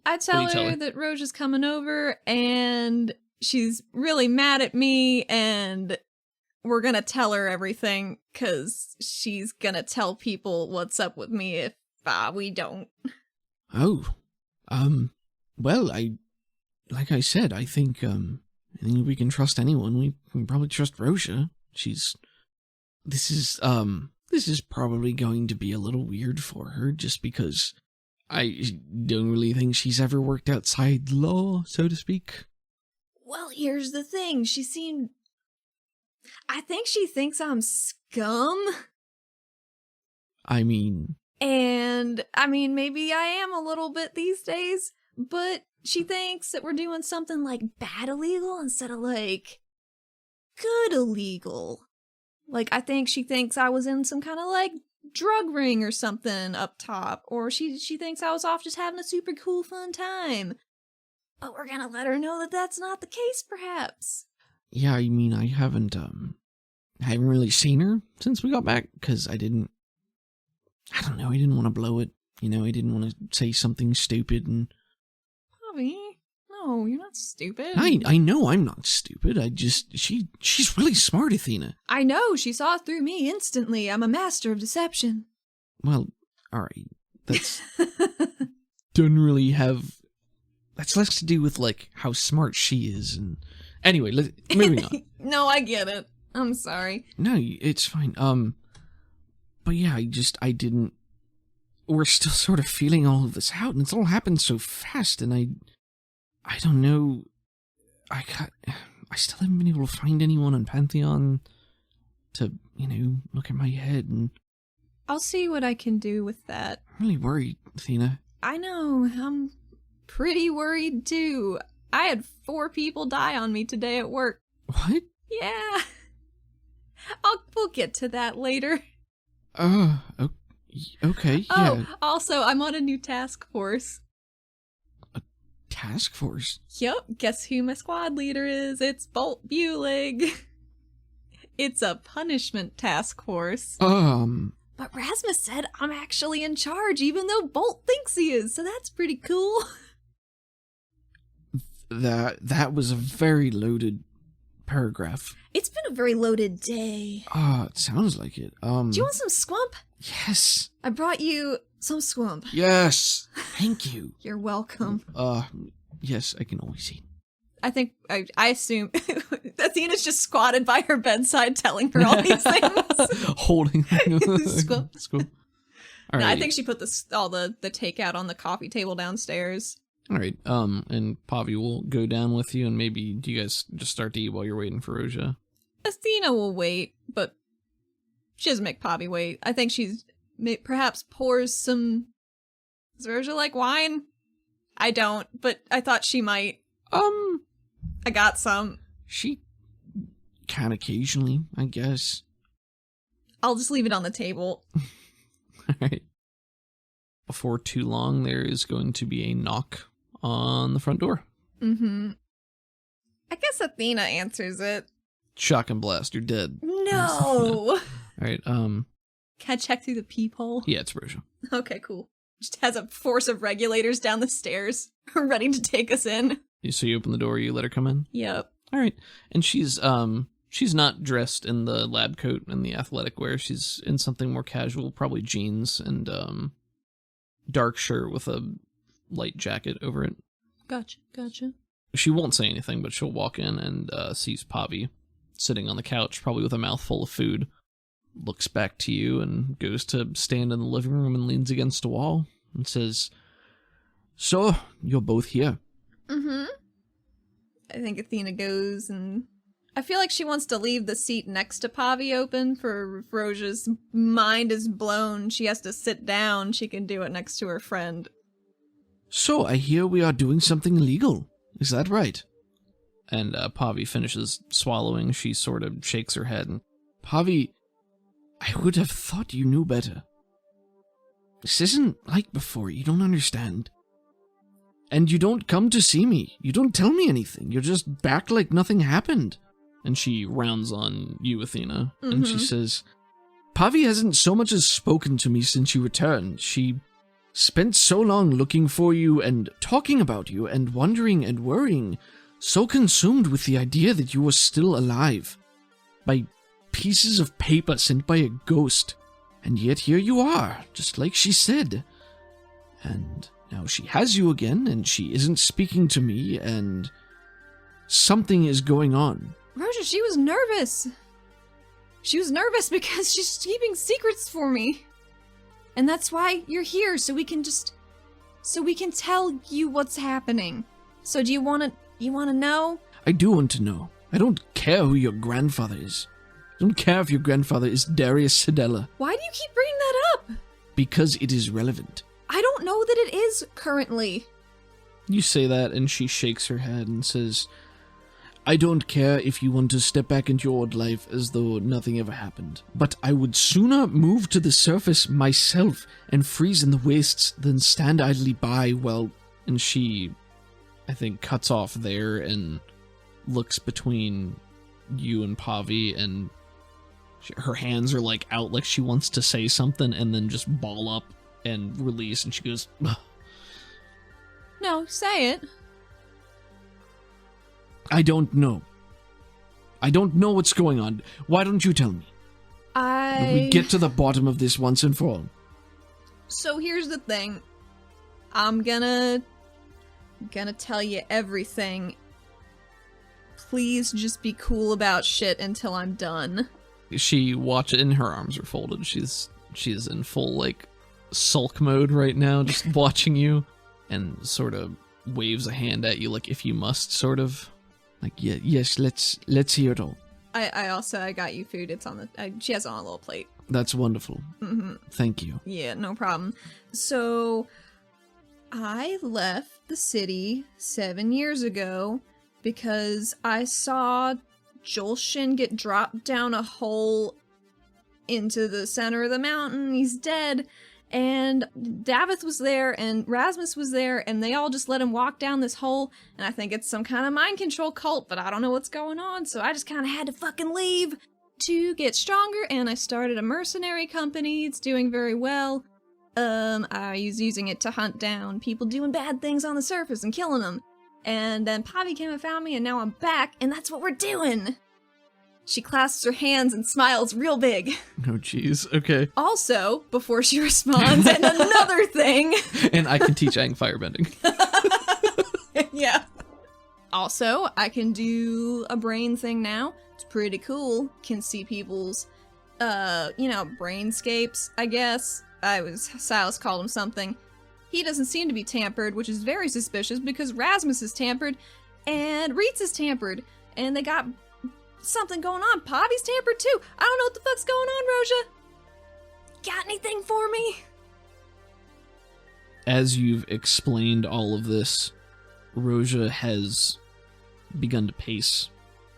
I tell what do you her that Roja's coming over, and she's really mad at me, and we're gonna tell her everything, because she's gonna tell people what's up with me if we don't. Oh, well, like I said, I think we can trust anyone. We can probably trust Roja. This is probably going to be a little weird for her, just because I don't really think she's ever worked outside the law, so to speak. Well, here's the thing. I think she thinks I'm scum. I mean, And, maybe I am a little bit these days, but she thinks that we're doing something like bad illegal instead of like good illegal. Like, I think she thinks I was in some kind of like drug ring or something up top, or she thinks I was off just having a super cool fun time. But we're gonna let her know that that's not the case, perhaps. yeah, I mean, I haven't really seen her since we got back, because I didn't want to blow it. I didn't want to say something stupid, and Bobby, no, you're not stupid. I know I'm not stupid. She's really smart, Athena. I know, she saw through me instantly. I'm a master of deception. Well, alright. That's don't really have... That's less to do with, like, how smart she is, and... Anyway, moving on. No, I get it. I'm sorry. No, it's fine. But yeah, I didn't... We're still sort of feeling all of this out, and it's all happened so fast, and I don't know... I still haven't been able to find anyone on Pantheon to, look at my head, and... I'll see what I can do with that. I'm really worried, Athena. I know, I'm pretty worried too. I had 4 people die on me today at work. What? Yeah. We'll get to that later. Okay, yeah. Oh, also, I'm on a new task force. Task force? Yup, guess who my squad leader is? It's Bolt Bulig. It's a punishment task force. But Rasmus said I'm actually in charge, even though Bolt thinks he is, so that's pretty cool. That was a very loaded paragraph. It's been a very loaded day. It sounds like it. Do you want some squump? Yes. I brought you some squump. Yes. Thank you. You're welcome. Yes, I can always eat. I think, I assume, Athena's just squatted by her bedside telling her all these things. Holding. Squump. Squump. All No, right. I think she put all the takeout on the coffee table downstairs. All right. And Pavi will go down with you, and maybe do you guys just start to eat while you're waiting for Roja? Athena will wait, but she doesn't make Pavi wait. I think she's perhaps pours some... Does Roja like wine? I don't, but I thought she might. I got some. She can occasionally, I guess. I'll just leave it on the table. All right. Before too long, there is going to be a knock on the front door. Mm-hmm. I guess Athena answers it. Shock and blast, you're dead. No! All right, Can I check through the peephole? yeah, it's Roja. Okay, cool. Just has a force of regulators down the stairs, ready to take us in. So you open the door, you let her come in? Yep. All right. And she's not dressed in the lab coat and the athletic wear. She's in something more casual, probably jeans and dark shirt with a light jacket over it. Gotcha. She won't say anything, but she'll walk in and sees Pavi sitting on the couch, probably with a mouthful of food. Looks back to you and goes to stand in the living room and leans against a wall. and says, "So, you're both here." Mm-hmm. I think Athena goes, and I feel like she wants to leave the seat next to Pavi open for if Roja's mind is blown. She has to sit down. She can do it next to her friend. "So, I hear we are doing something illegal. Is that right?" And Pavi finishes swallowing. She sort of shakes her head. And, "Pavi, I would have thought you knew better. This isn't like before. You don't understand. And you don't come to see me. You don't tell me anything. You're just back like nothing happened." And she rounds on you, Athena. Mm-hmm. And she says, "Pavi hasn't so much as spoken to me since you returned. She spent so long looking for you and talking about you and wondering and worrying, so consumed with the idea that you were still alive, by pieces of paper sent by a ghost. And yet here you are, just like she said. And now she has you again, and she isn't speaking to me, and something is going on." Roja, she was nervous. She was nervous because she's keeping secrets for me. And that's why you're here, so we can tell you what's happening. So do you want to know? "I do want to know. I don't care who your grandfather is. I don't care if your grandfather is Darius Sedella." Why do you keep bringing that up? "Because it is relevant." I don't know that it is currently. You say that, and she shakes her head and says, "I don't care if you want to step back into your old life as though nothing ever happened. But I would sooner move to the surface myself and freeze in the wastes than stand idly by while..." And she, I think, cuts off there and looks between you and Pavi, and her hands are like out like she wants to say something and then just ball up and release, and she goes, "Ugh." No, say it. "I don't know. I don't know what's going on. Why don't you tell me? We get to the bottom of this once and for all." So here's the thing. I'm gonna tell you everything. Please just be cool about shit until I'm done. She watches, and her arms are folded. She's in full, like, sulk mode right now, just watching you, and sort of waves a hand at you, like, if you must, sort of. Like, yeah, yes, let's hear it all. I got you food. It's on the, she has it on a little plate. That's wonderful. Mm-hmm. Thank you. Yeah, no problem. So, I left the city 7 years ago because I saw Jolshin get dropped down a hole into the center of the mountain. He's dead. And Davith was there, and Rasmus was there, and they all just let him walk down this hole, and I think it's some kind of mind control cult, but I don't know what's going on, so I just kind of had to fucking leave to get stronger, and I started a mercenary company. It's doing very well. I was using it to hunt down people doing bad things on the surface and killing them. And then Pavi came and found me, and now I'm back, and that's what we're doing! She clasps her hands and smiles real big. Oh, jeez. Okay. Also, before she responds, and another thing. And I can teach Aang firebending. Yeah. Also, I can do a brain thing now. It's pretty cool. Can see people's, brainscapes, I guess. Silas called him something. He doesn't seem to be tampered, which is very suspicious because Rasmus is tampered and Reitz is tampered. And they got something going on. Pavi's tampered too. I don't know what the fuck's going on, Roja. Got anything for me? As you've explained all of this, Roja has begun to pace.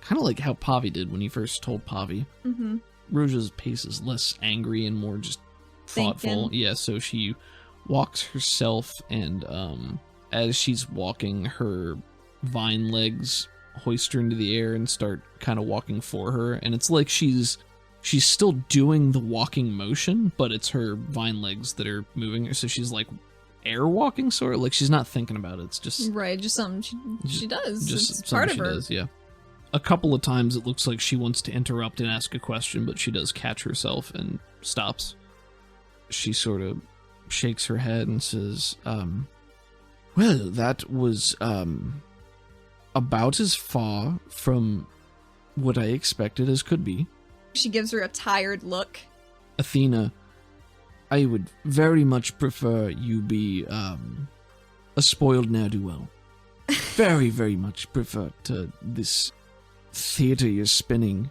Kind of like how Pavi did when he first told Pavi. Mm-hmm. Roja's pace is less angry and more just thoughtful. Thinking. Yeah, so she walks herself, and as she's walking, her vine legs hoist her into the air and start kind of walking for her, and it's like she's still doing the walking motion, but it's her vine legs that are moving her, so she's like air walking, sort of like she's not thinking about it. It's just right, just something she does. Just it's part of her. Does, yeah. A couple of times it looks like she wants to interrupt and ask a question, but she does catch herself and stops. She sort of shakes her head and says, well, that was about as far from what I expected as could be. She gives her a tired look. Athena, I would very much prefer you be a spoiled ne'er-do-well. Very, very much prefer to this theater you're spinning.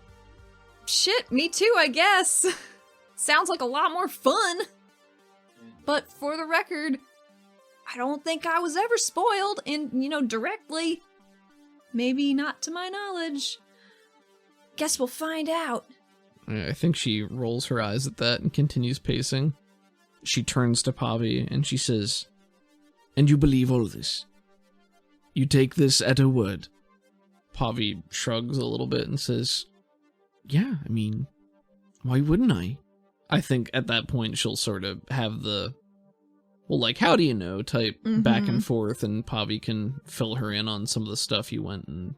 Shit, me too, I guess. Sounds like a lot more fun. But for the record, I don't think I was ever spoiled, and, directly. Maybe not to my knowledge. Guess we'll find out. I think she rolls her eyes at that and continues pacing. She turns to Pavi and she says, And you believe all this? You take this at her word? Pavi shrugs a little bit and says, Yeah, I mean, why wouldn't I? I think at that point she'll sort of have the, well, like, how do you know type back and forth, and Pavi can fill her in on some of the stuff you went and,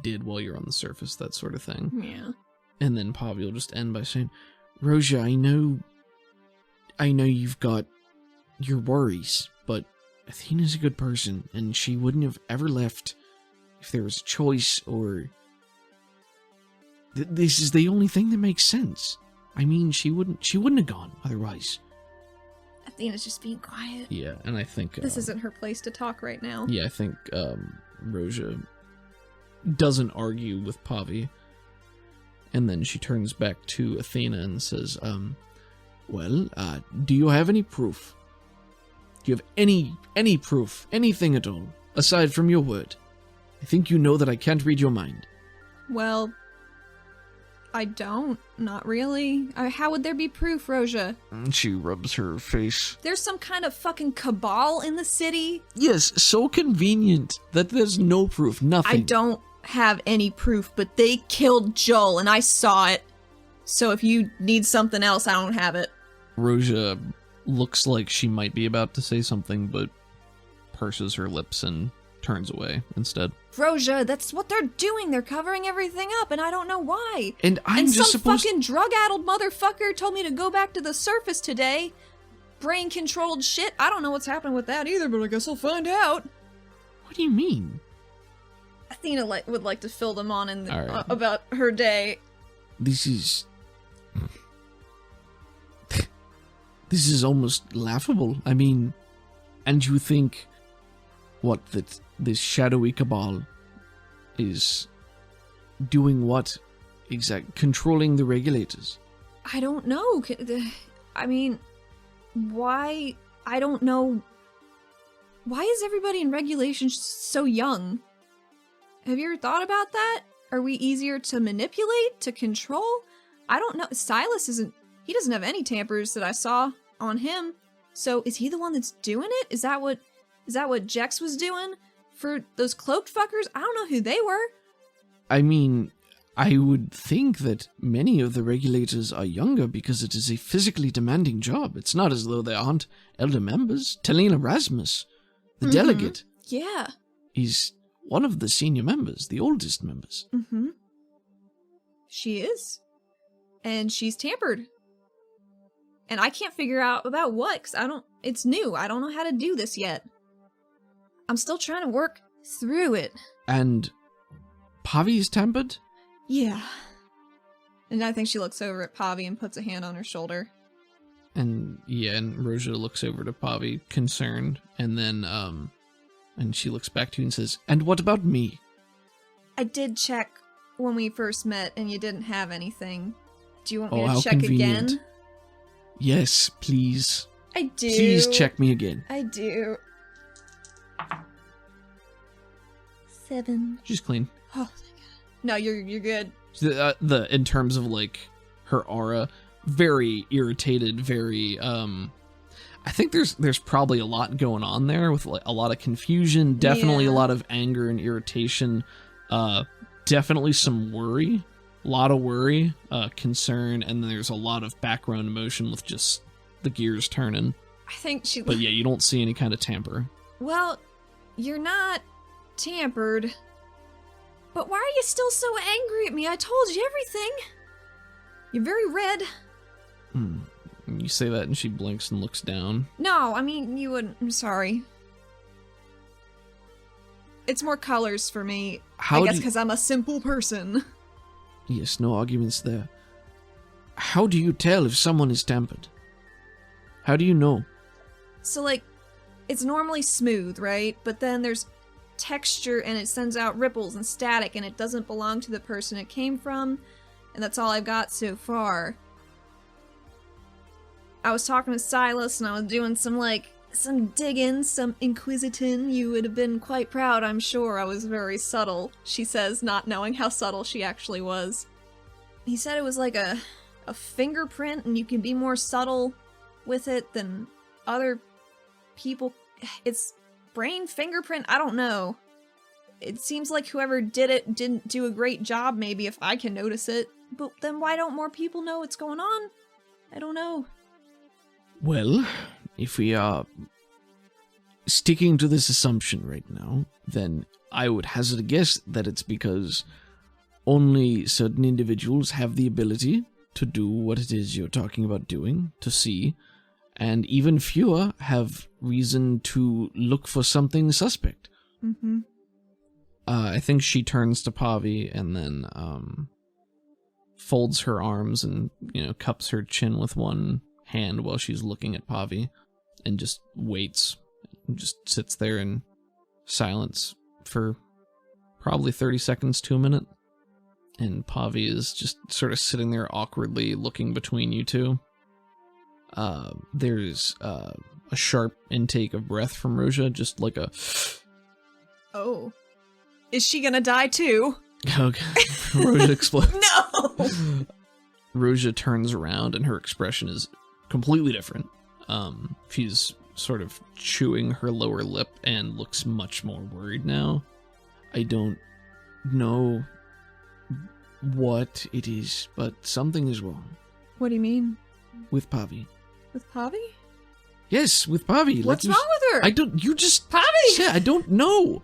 did while you're on the surface, that sort of thing. Yeah. And then Pavi will just end by saying, Roja, I know you've got your worries, but Athena's a good person, and she wouldn't have ever left if there was a choice, or... This is the only thing that makes sense. I mean, she wouldn't have gone otherwise. Athena's just being quiet. yeah, and I think... This isn't her place to talk right now. Yeah, I think Roja doesn't argue with Pavi. And then she turns back to Athena and says, Well, do you have any proof? Do you have any proof, anything at all, aside from your word? I think you know that I can't read your mind. Well, I don't. Not really. How would there be proof, Roja? She rubs her face. There's some kind of fucking cabal in the city? Yes, so convenient that there's no proof, nothing. I don't have any proof, but they killed Joel, and I saw it. So if you need something else, I don't have it. Roja looks like she might be about to say something, but purses her lips and turns away instead. Roja, that's what they're doing. They're covering everything up, and I don't know why. And I'm just some supposed... fucking drug-addled motherfucker told me to go back to the surface today. Brain-controlled shit. I don't know what's happening with that either, but I guess I'll find out. What do you mean? Athena would like to fill them on in All right. about her day. This is almost laughable. I mean, and you think that this shadowy cabal is doing what exactly? Controlling the regulators? I don't know. I mean, why? I don't know. Why is everybody in regulation so young? Have you ever thought about that? Are we easier to manipulate, to control? I don't know. Silas he doesn't have any tampers that I saw on him. So is he the one that's doing it? Is that what Jex was doing for those cloaked fuckers? I don't know who they were. I mean, I would think that many of the regulators are younger because it is a physically demanding job. It's not as though they aren't elder members. Talina Rasmus, the delegate, Yeah. is one of the senior members, the oldest members. Mm-hmm. She is. And she's tampered. And I can't figure out about what, because it's new. I don't know how to do this yet. I'm still trying to work through it. And Pavi's tampered? Yeah. And I think she looks over at Pavi and puts a hand on her shoulder. And Roja looks over to Pavi, concerned, and then, and she looks back to you and says, And what about me? I did check when we first met, and you didn't have anything. Do you want me Oh, to how check convenient. again? Yes, please. I do. Please check me again. I do. 7. she's clean. Oh, thank God. No, you're good. In terms of, like, her aura, very irritated, very, I think there's probably a lot going on there with, like, a lot of confusion, definitely a lot of anger and irritation, definitely some worry. A lot of worry, concern, and then there's a lot of background emotion with just the gears turning. I think she... But yeah, you don't see any kind of tamper. Well, you're not tampered. But why are you still so angry at me? I told you everything. You're very red. You say that and she blinks and looks down. No, I mean, you wouldn't... I'm sorry. It's more colors for me. I guess because I'm a simple person. Yes, no arguments there. How do you tell if someone is tampered? How do you know? So, like, it's normally smooth, right? But then there's texture and it sends out ripples and static and it doesn't belong to the person it came from. And that's all I've got so far. I was talking to Silas and I was doing some digging, some inquisiting. You would have been quite proud, I'm sure. I was very subtle, she says, not knowing how subtle she actually was. He said it was like a fingerprint and you can be more subtle with it than other people. It's brain fingerprint? I don't know. It seems like whoever did it didn't do a great job, maybe, if I can notice it. But then why don't more people know what's going on? I don't know. Well, if we are sticking to this assumption right now, then I would hazard a guess that it's because only certain individuals have the ability to do what it is you're talking about doing, to see, and even fewer have reason to look for something suspect. Mm-hmm. I think she turns to Pavi and then folds her arms and, cups her chin with one hand while she's looking at Pavi and just waits. Just sits there in silence for probably 30 seconds to a minute. And Pavi is just sort of sitting there awkwardly looking between you two. There's a sharp intake of breath from Roja, just like a... Oh. Is she gonna die too? Okay. Roja explodes. No! Roja turns around and her expression is completely different. She's sort of chewing her lower lip and looks much more worried now. I don't know what it is, but something is wrong. What do you mean? With Pavi. With Pavi? Yes, with Pavi. What's wrong with her? You just... Pavi! Yeah, I don't know.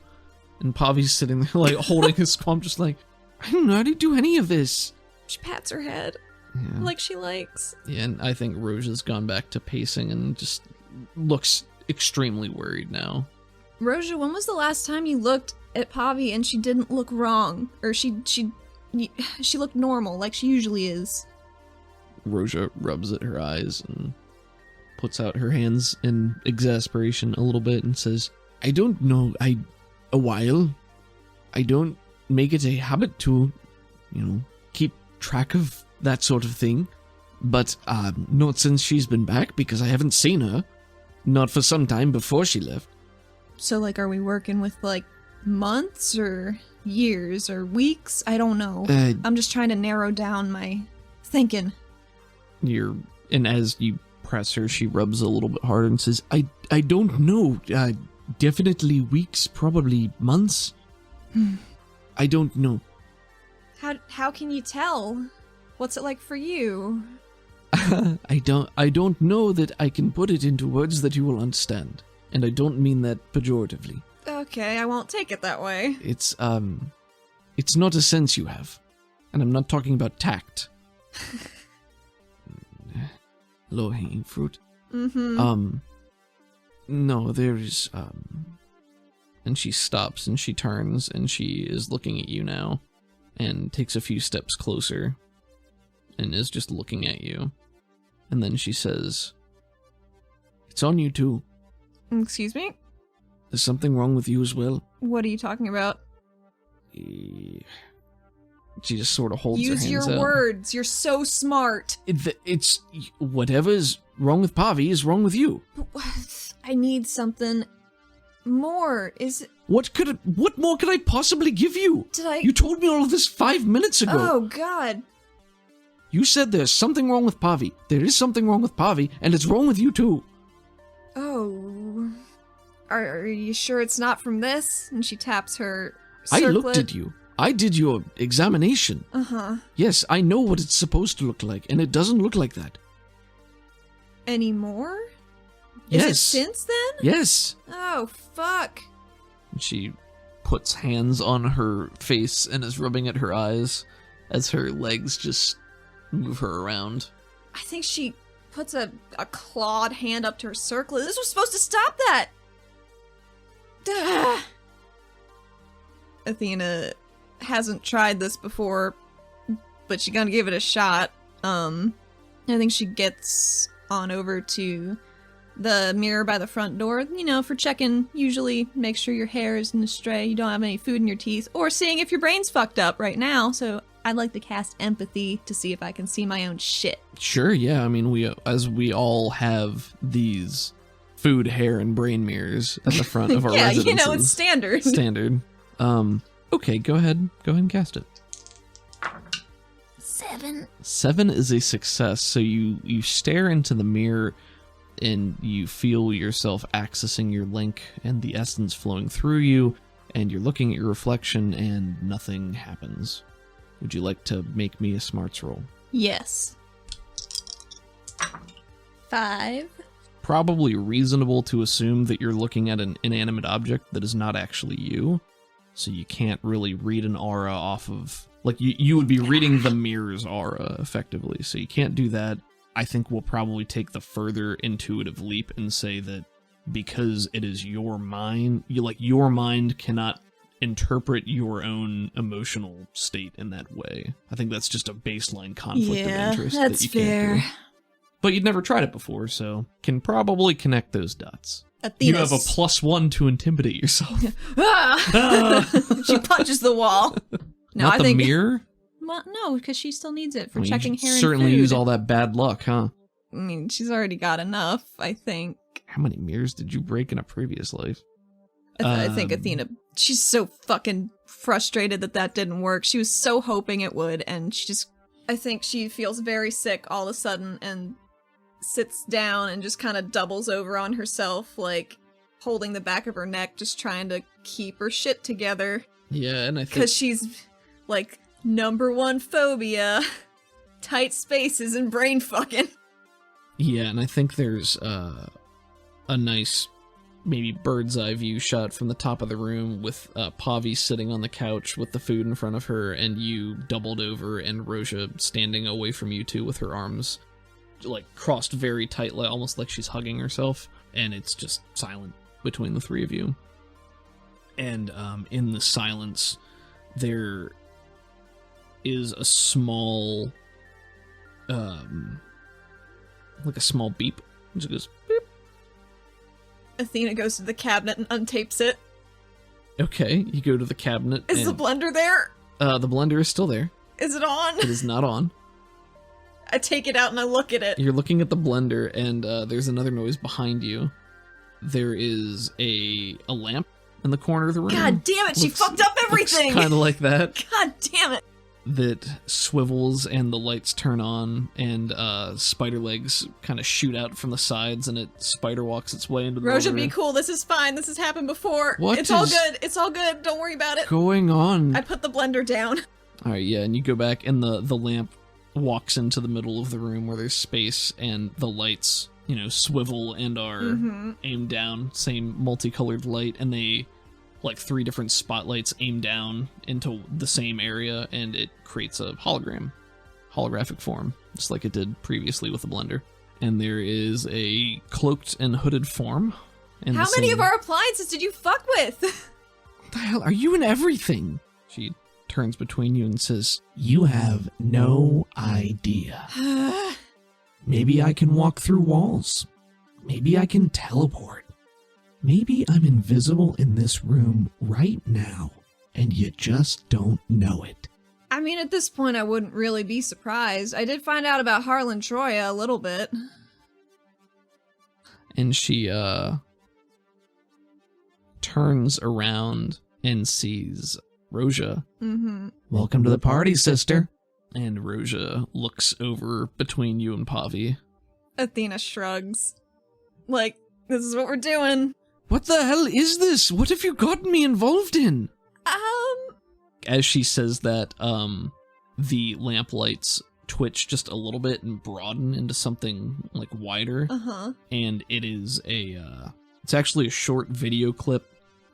And Pavi's sitting there, like, holding his clump, just like, I don't know how to do any of this. She pats her head. Yeah. Like she likes. Yeah, and I think Roja's gone back to pacing and just looks extremely worried now. Roja, when was the last time you looked at Pavi and she didn't look wrong? Or she looked normal, like she usually is? Roja rubs at her eyes and puts out her hands in exasperation a little bit and says, I don't know, a while. I don't make it a habit to, keep track of that sort of thing. But, not since she's been back, because I haven't seen her. Not for some time before she left. So, like, are we working with, like, months or years or weeks? I don't know. I'm just trying to narrow down my thinking. And as you press her, she rubs a little bit harder and says, I don't know. Definitely weeks, probably months. I don't know. How can you tell? What's it like for you? I don't know that I can put it into words that you will understand. And I don't mean that pejoratively. Okay, I won't take it that way. It's not a sense you have. And I'm not talking about tact. Low-hanging fruit. Mm-hmm. No, there's, And she stops and she turns and she is looking at you now and takes a few steps closer and is just looking at you. And then she says, it's on you too. Excuse me? There's something wrong with you as well. What are you talking about? She just sort of holds her hands out. Use your words. You're so smart. It's whatever's wrong with Pavi is wrong with you. I need something more. What more could I possibly give you? You told me all of this 5 minutes ago. Oh, God. You said there's something wrong with Pavi. There is something wrong with Pavi, and it's wrong with you too. Oh. Are you sure it's not from this? And she taps her circlet. I looked at you. I did your examination. Uh-huh. Yes, I know what it's supposed to look like, and it doesn't look like that. Anymore? Yes. Is it since then? Yes. Oh, fuck. She puts hands on her face and is rubbing at her eyes as her legs just move her around. I think she puts a clawed hand up to her circlet. This was supposed to stop that! Duh. Athena hasn't tried this before, but she's gonna give it a shot. I think she gets on over to the mirror by the front door, you know, for checking, usually make sure your hair isn't astray, you don't have any food in your teeth, or seeing if your brain's fucked up right now. So I'd like to cast empathy to see if I can see my own shit. Sure, yeah. I mean, we all have these food, hair, and brain mirrors at the front of our yeah, residences. you know, it's standard. Standard. Okay, go ahead and cast it. 7. 7 is a success. So you stare into the mirror and you feel yourself accessing your link and the essence flowing through you, and you're looking at your reflection and nothing happens. Would you like to make me a smarts roll? Yes. 5. Probably reasonable to assume that you're looking at an inanimate object that is not actually you, so you can't really read an aura off of... Like, you would be reading the mirror's aura, effectively, so you can't do that. I think we'll probably take the further intuitive leap and say that because it is your mind, your mind cannot interpret your own emotional state in that way. I think that's just a baseline conflict of interest that you can't do. But you'd never tried it before, so can probably connect those dots. Athena's... You have a +1 to intimidate yourself. She punches the wall. No, Not the mirror? Well, no, because she still needs it for checking hair and certainly food. Use all that bad luck, huh? I mean, she's already got enough, I think. How many mirrors did you break in a previous life? I think Athena, she's so fucking frustrated that didn't work. She was so hoping it would, and I think she feels very sick all of a sudden and sits down and just kind of doubles over on herself, like holding the back of her neck, just trying to keep her shit together. Yeah, and I think... Because she's, like, #1 phobia, tight spaces and brain fucking. Yeah, and I think there's a nice, maybe bird's eye view shot from the top of the room with Pavi sitting on the couch with the food in front of her, and you doubled over, and Roja standing away from you two with her arms, like, crossed very tightly, almost like she's hugging herself, and it's just silent between the three of you. And in the silence, there is a small, like a small beep. It just goes beep. Athena goes to the cabinet and untapes it. Okay, you go to the cabinet. Is the blender there? The blender is still there. Is it on? It is not on. I take it out and I look at it. You're looking at the blender, and there's another noise behind you. There is a lamp in the corner of the room. God damn it, she fucked up everything! Kind of like that. God damn it! That swivels and the lights turn on, and spider legs kind of shoot out from the sides, and it spider walks its way into the Roja, room. be cool, this is fine, this has happened before. What it's all good, it's all good, don't worry about it. Going on? I put the blender down. Alright, yeah, and you go back, and the lamp walks into the middle of the room where there's space, and the lights, you know, swivel and are aimed down, same multicolored light, and they, like 3 different spotlights aim down into the same area, and it creates a holographic form, just like it did previously with the blender. And there is a cloaked and hooded form. How many of our appliances did you fuck with? What the hell? Are you in everything? She turns between you and says, "You have no idea. Maybe I can walk through walls. Maybe I can teleport. Maybe I'm invisible in this room right now, and you just don't know it." I mean, at this point, I wouldn't really be surprised. I did find out about Harlan Troya a little bit. And she, turns around and sees Roja. "Welcome to the party, sister." And Roja looks over between you and Pavi. Athena shrugs. Like, this is what we're doing. "What the hell is this? What have you gotten me involved in?" As she says that, the lamp lights twitch just a little bit and broaden into something, like, wider. And it is it's actually a short video clip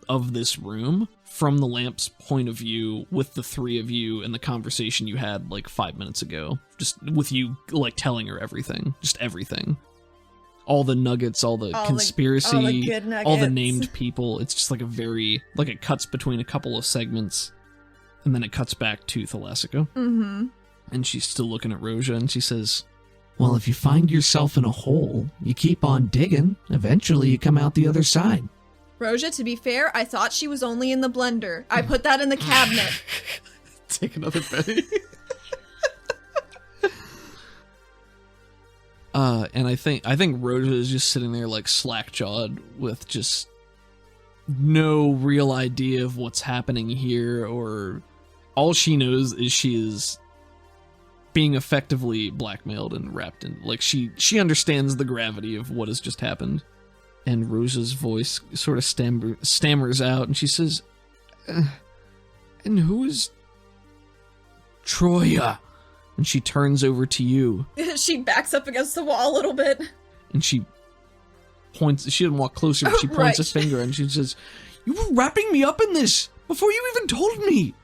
of this room from the lamp's point of view with the 3 of you and the conversation you had, like, 5 minutes ago. Just with you, like, telling her everything. Just everything. All the nuggets, all the conspiracy, all the good nuggets. all the named people. It's just like a very, like, it cuts between a couple of segments, and then it cuts back to Thalassico. And she's still looking at Roja, and she says, Well, if you find yourself in a hole, you keep on digging. Eventually you come out the other side. Roja, to be fair, I thought she was only in the blender. I put that in the cabinet. Take another penny. And I think Roja is just sitting there like slack-jawed with just no real idea of what's happening here, or all she knows is she is being effectively blackmailed and wrapped in, like, she understands the gravity of what has just happened. And Roja's voice sort of stammers out, and she says, and who is Troya? And she turns over to you. She backs up against the wall a little bit. And she points, she didn't walk closer, but she points a finger and she says, you were wrapping me up in this before you even told me.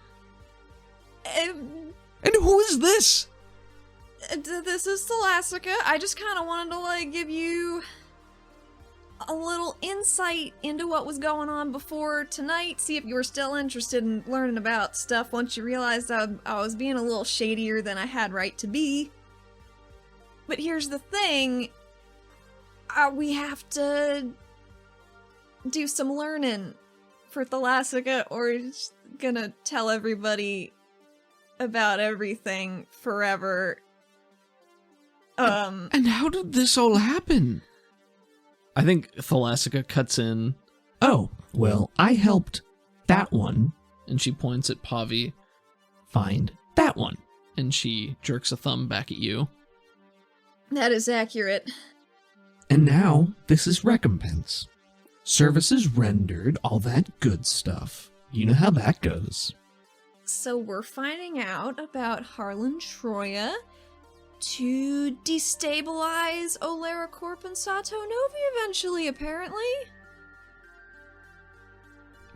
And who is this? This is Thalassica. I just kind of wanted to, like, give you a little insight into what was going on before tonight, see if you were still interested in learning about stuff once you realized I was being a little shadier than I had right to be. But here's the thing, we have to do some learning for Thalassica, or just gonna tell everybody about everything forever. And how did this all happen? I think Thalassica cuts in. Oh, well, I helped that one. And she points at Pavi. Find that one. And she jerks a thumb back at you. That is accurate. And now, this is recompense. Services rendered, all that good stuff. You know how that goes. So we're finding out about Harlan Troya to destabilize Oleracorp and Sato Novi eventually, apparently.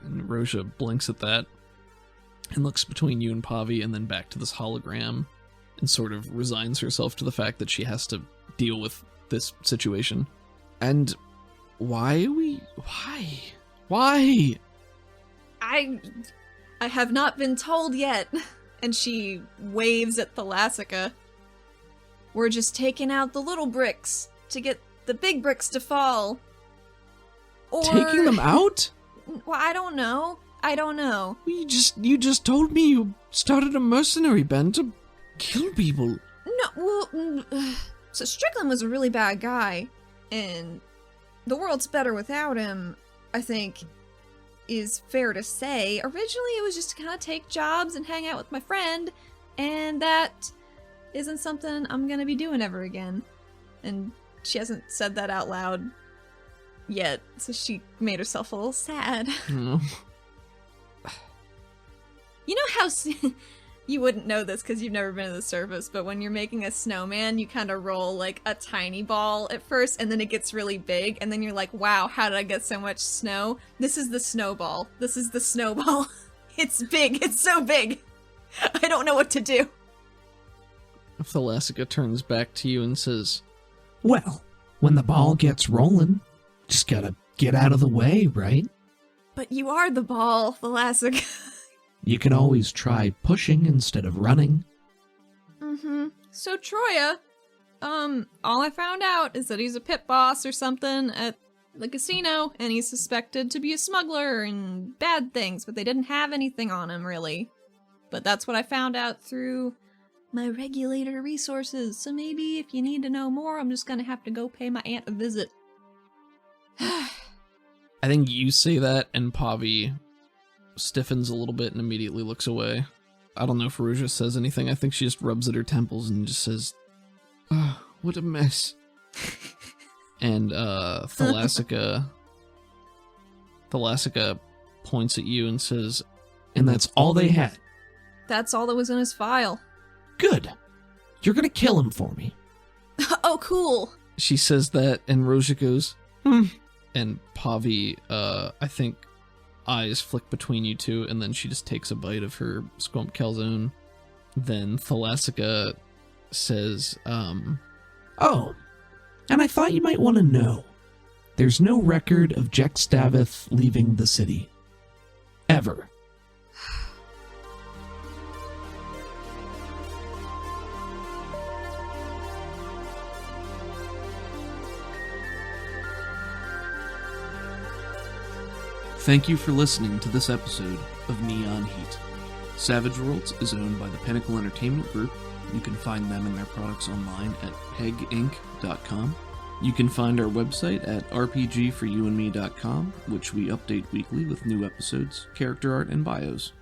And Roja blinks at that and looks between you and Pavi and then back to this hologram and sort of resigns herself to the fact that she has to deal with this situation. And why? I have not been told yet. And she waves at Thalassica. We're just taking out the little bricks to get the big bricks to fall. Or... Taking them out? Well, I don't know. You just told me you started a mercenary band to kill people. No, well, so Strickland was a really bad guy, and the world's better without him, I think, is fair to say. Originally, it was just to kind of take jobs and hang out with my friend, and that isn't something I'm gonna be doing ever again. And she hasn't said that out loud yet, so she made herself a little sad. Oh. You know how you wouldn't know this because you've never been to the surface, but when you're making a snowman, you kind of roll like a tiny ball at first, and then it gets really big, and then you're like, wow, how did I get so much snow? This is the snowball. This is the snowball. It's big. It's so big. I don't know what to do. Thalassica turns back to you and says, well, when the ball gets rolling, just gotta get out of the way, right? But you are the ball, Thalassica. You can always try pushing instead of running. Mm-hmm. So Troya, all I found out is that he's a pit boss or something at the casino, and he's suspected to be a smuggler and bad things, but they didn't have anything on him, really. But that's what I found out through my regulator resources, so maybe if you need to know more, I'm just gonna have to go pay my aunt a visit. I think you say that, and Pavi stiffens a little bit and immediately looks away. I don't know if Roja says anything. I think she just rubs at her temples and just says, oh, what a mess. And Thalassica points at you and says, and that's all they had. That's all that was in his file. Good. You're gonna kill him for me. Oh, cool. She says that, and Roja goes, And Pavi, I think, eyes flick between you two, and then she just takes a bite of her squump calzone. Then Thalassica says, oh, and I thought you might want to know. There's no record of Jex Stavith leaving the city. Ever. Thank you for listening to this episode of Neon Heat. Savage Worlds is owned by the Pinnacle Entertainment Group. You can find them and their products online at peginc.com. You can find our website at rpgforyouandme.com, which we update weekly with new episodes, character art, and bios.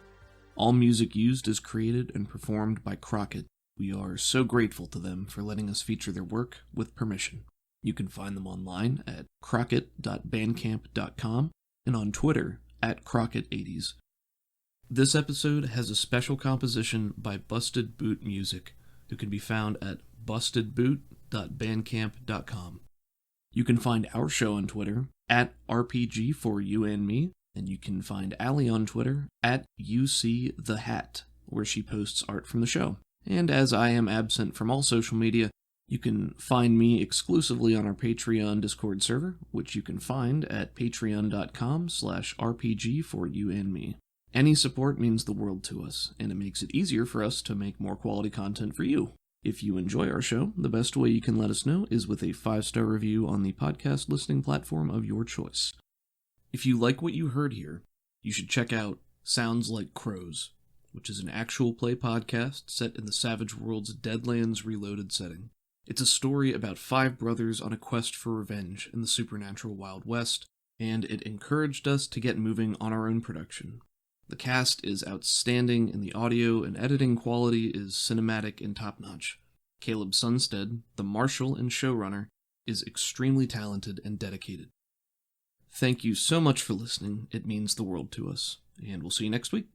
All music used is created and performed by Crockett. We are so grateful to them for letting us feature their work with permission. You can find them online at crockett.bandcamp.com and on Twitter at Crockett80s. This episode has a special composition by Busted Boot Music, who can be found at bustedboot.bandcamp.com. You can find our show on Twitter at rpgforyouandme, and you can find Allie on Twitter at UCTheHat, where she posts art from the show. And as I am absent from all social media, you can find me exclusively on our Patreon Discord server, which you can find at patreon.com/rpgforyouandme. Any support means the world to us, and it makes it easier for us to make more quality content for you. If you enjoy our show, the best way you can let us know is with a 5-star review on the podcast listening platform of your choice. If you like what you heard here, you should check out Sounds Like Crows, which is an actual play podcast set in the Savage Worlds Deadlands Reloaded setting. It's a story about 5 brothers on a quest for revenge in the supernatural Wild West, and it encouraged us to get moving on our own production. The cast is outstanding, and the audio and editing quality is cinematic and top-notch. Caleb Sunstead, the marshal and showrunner, is extremely talented and dedicated. Thank you so much for listening. It means the world to us, and we'll see you next week.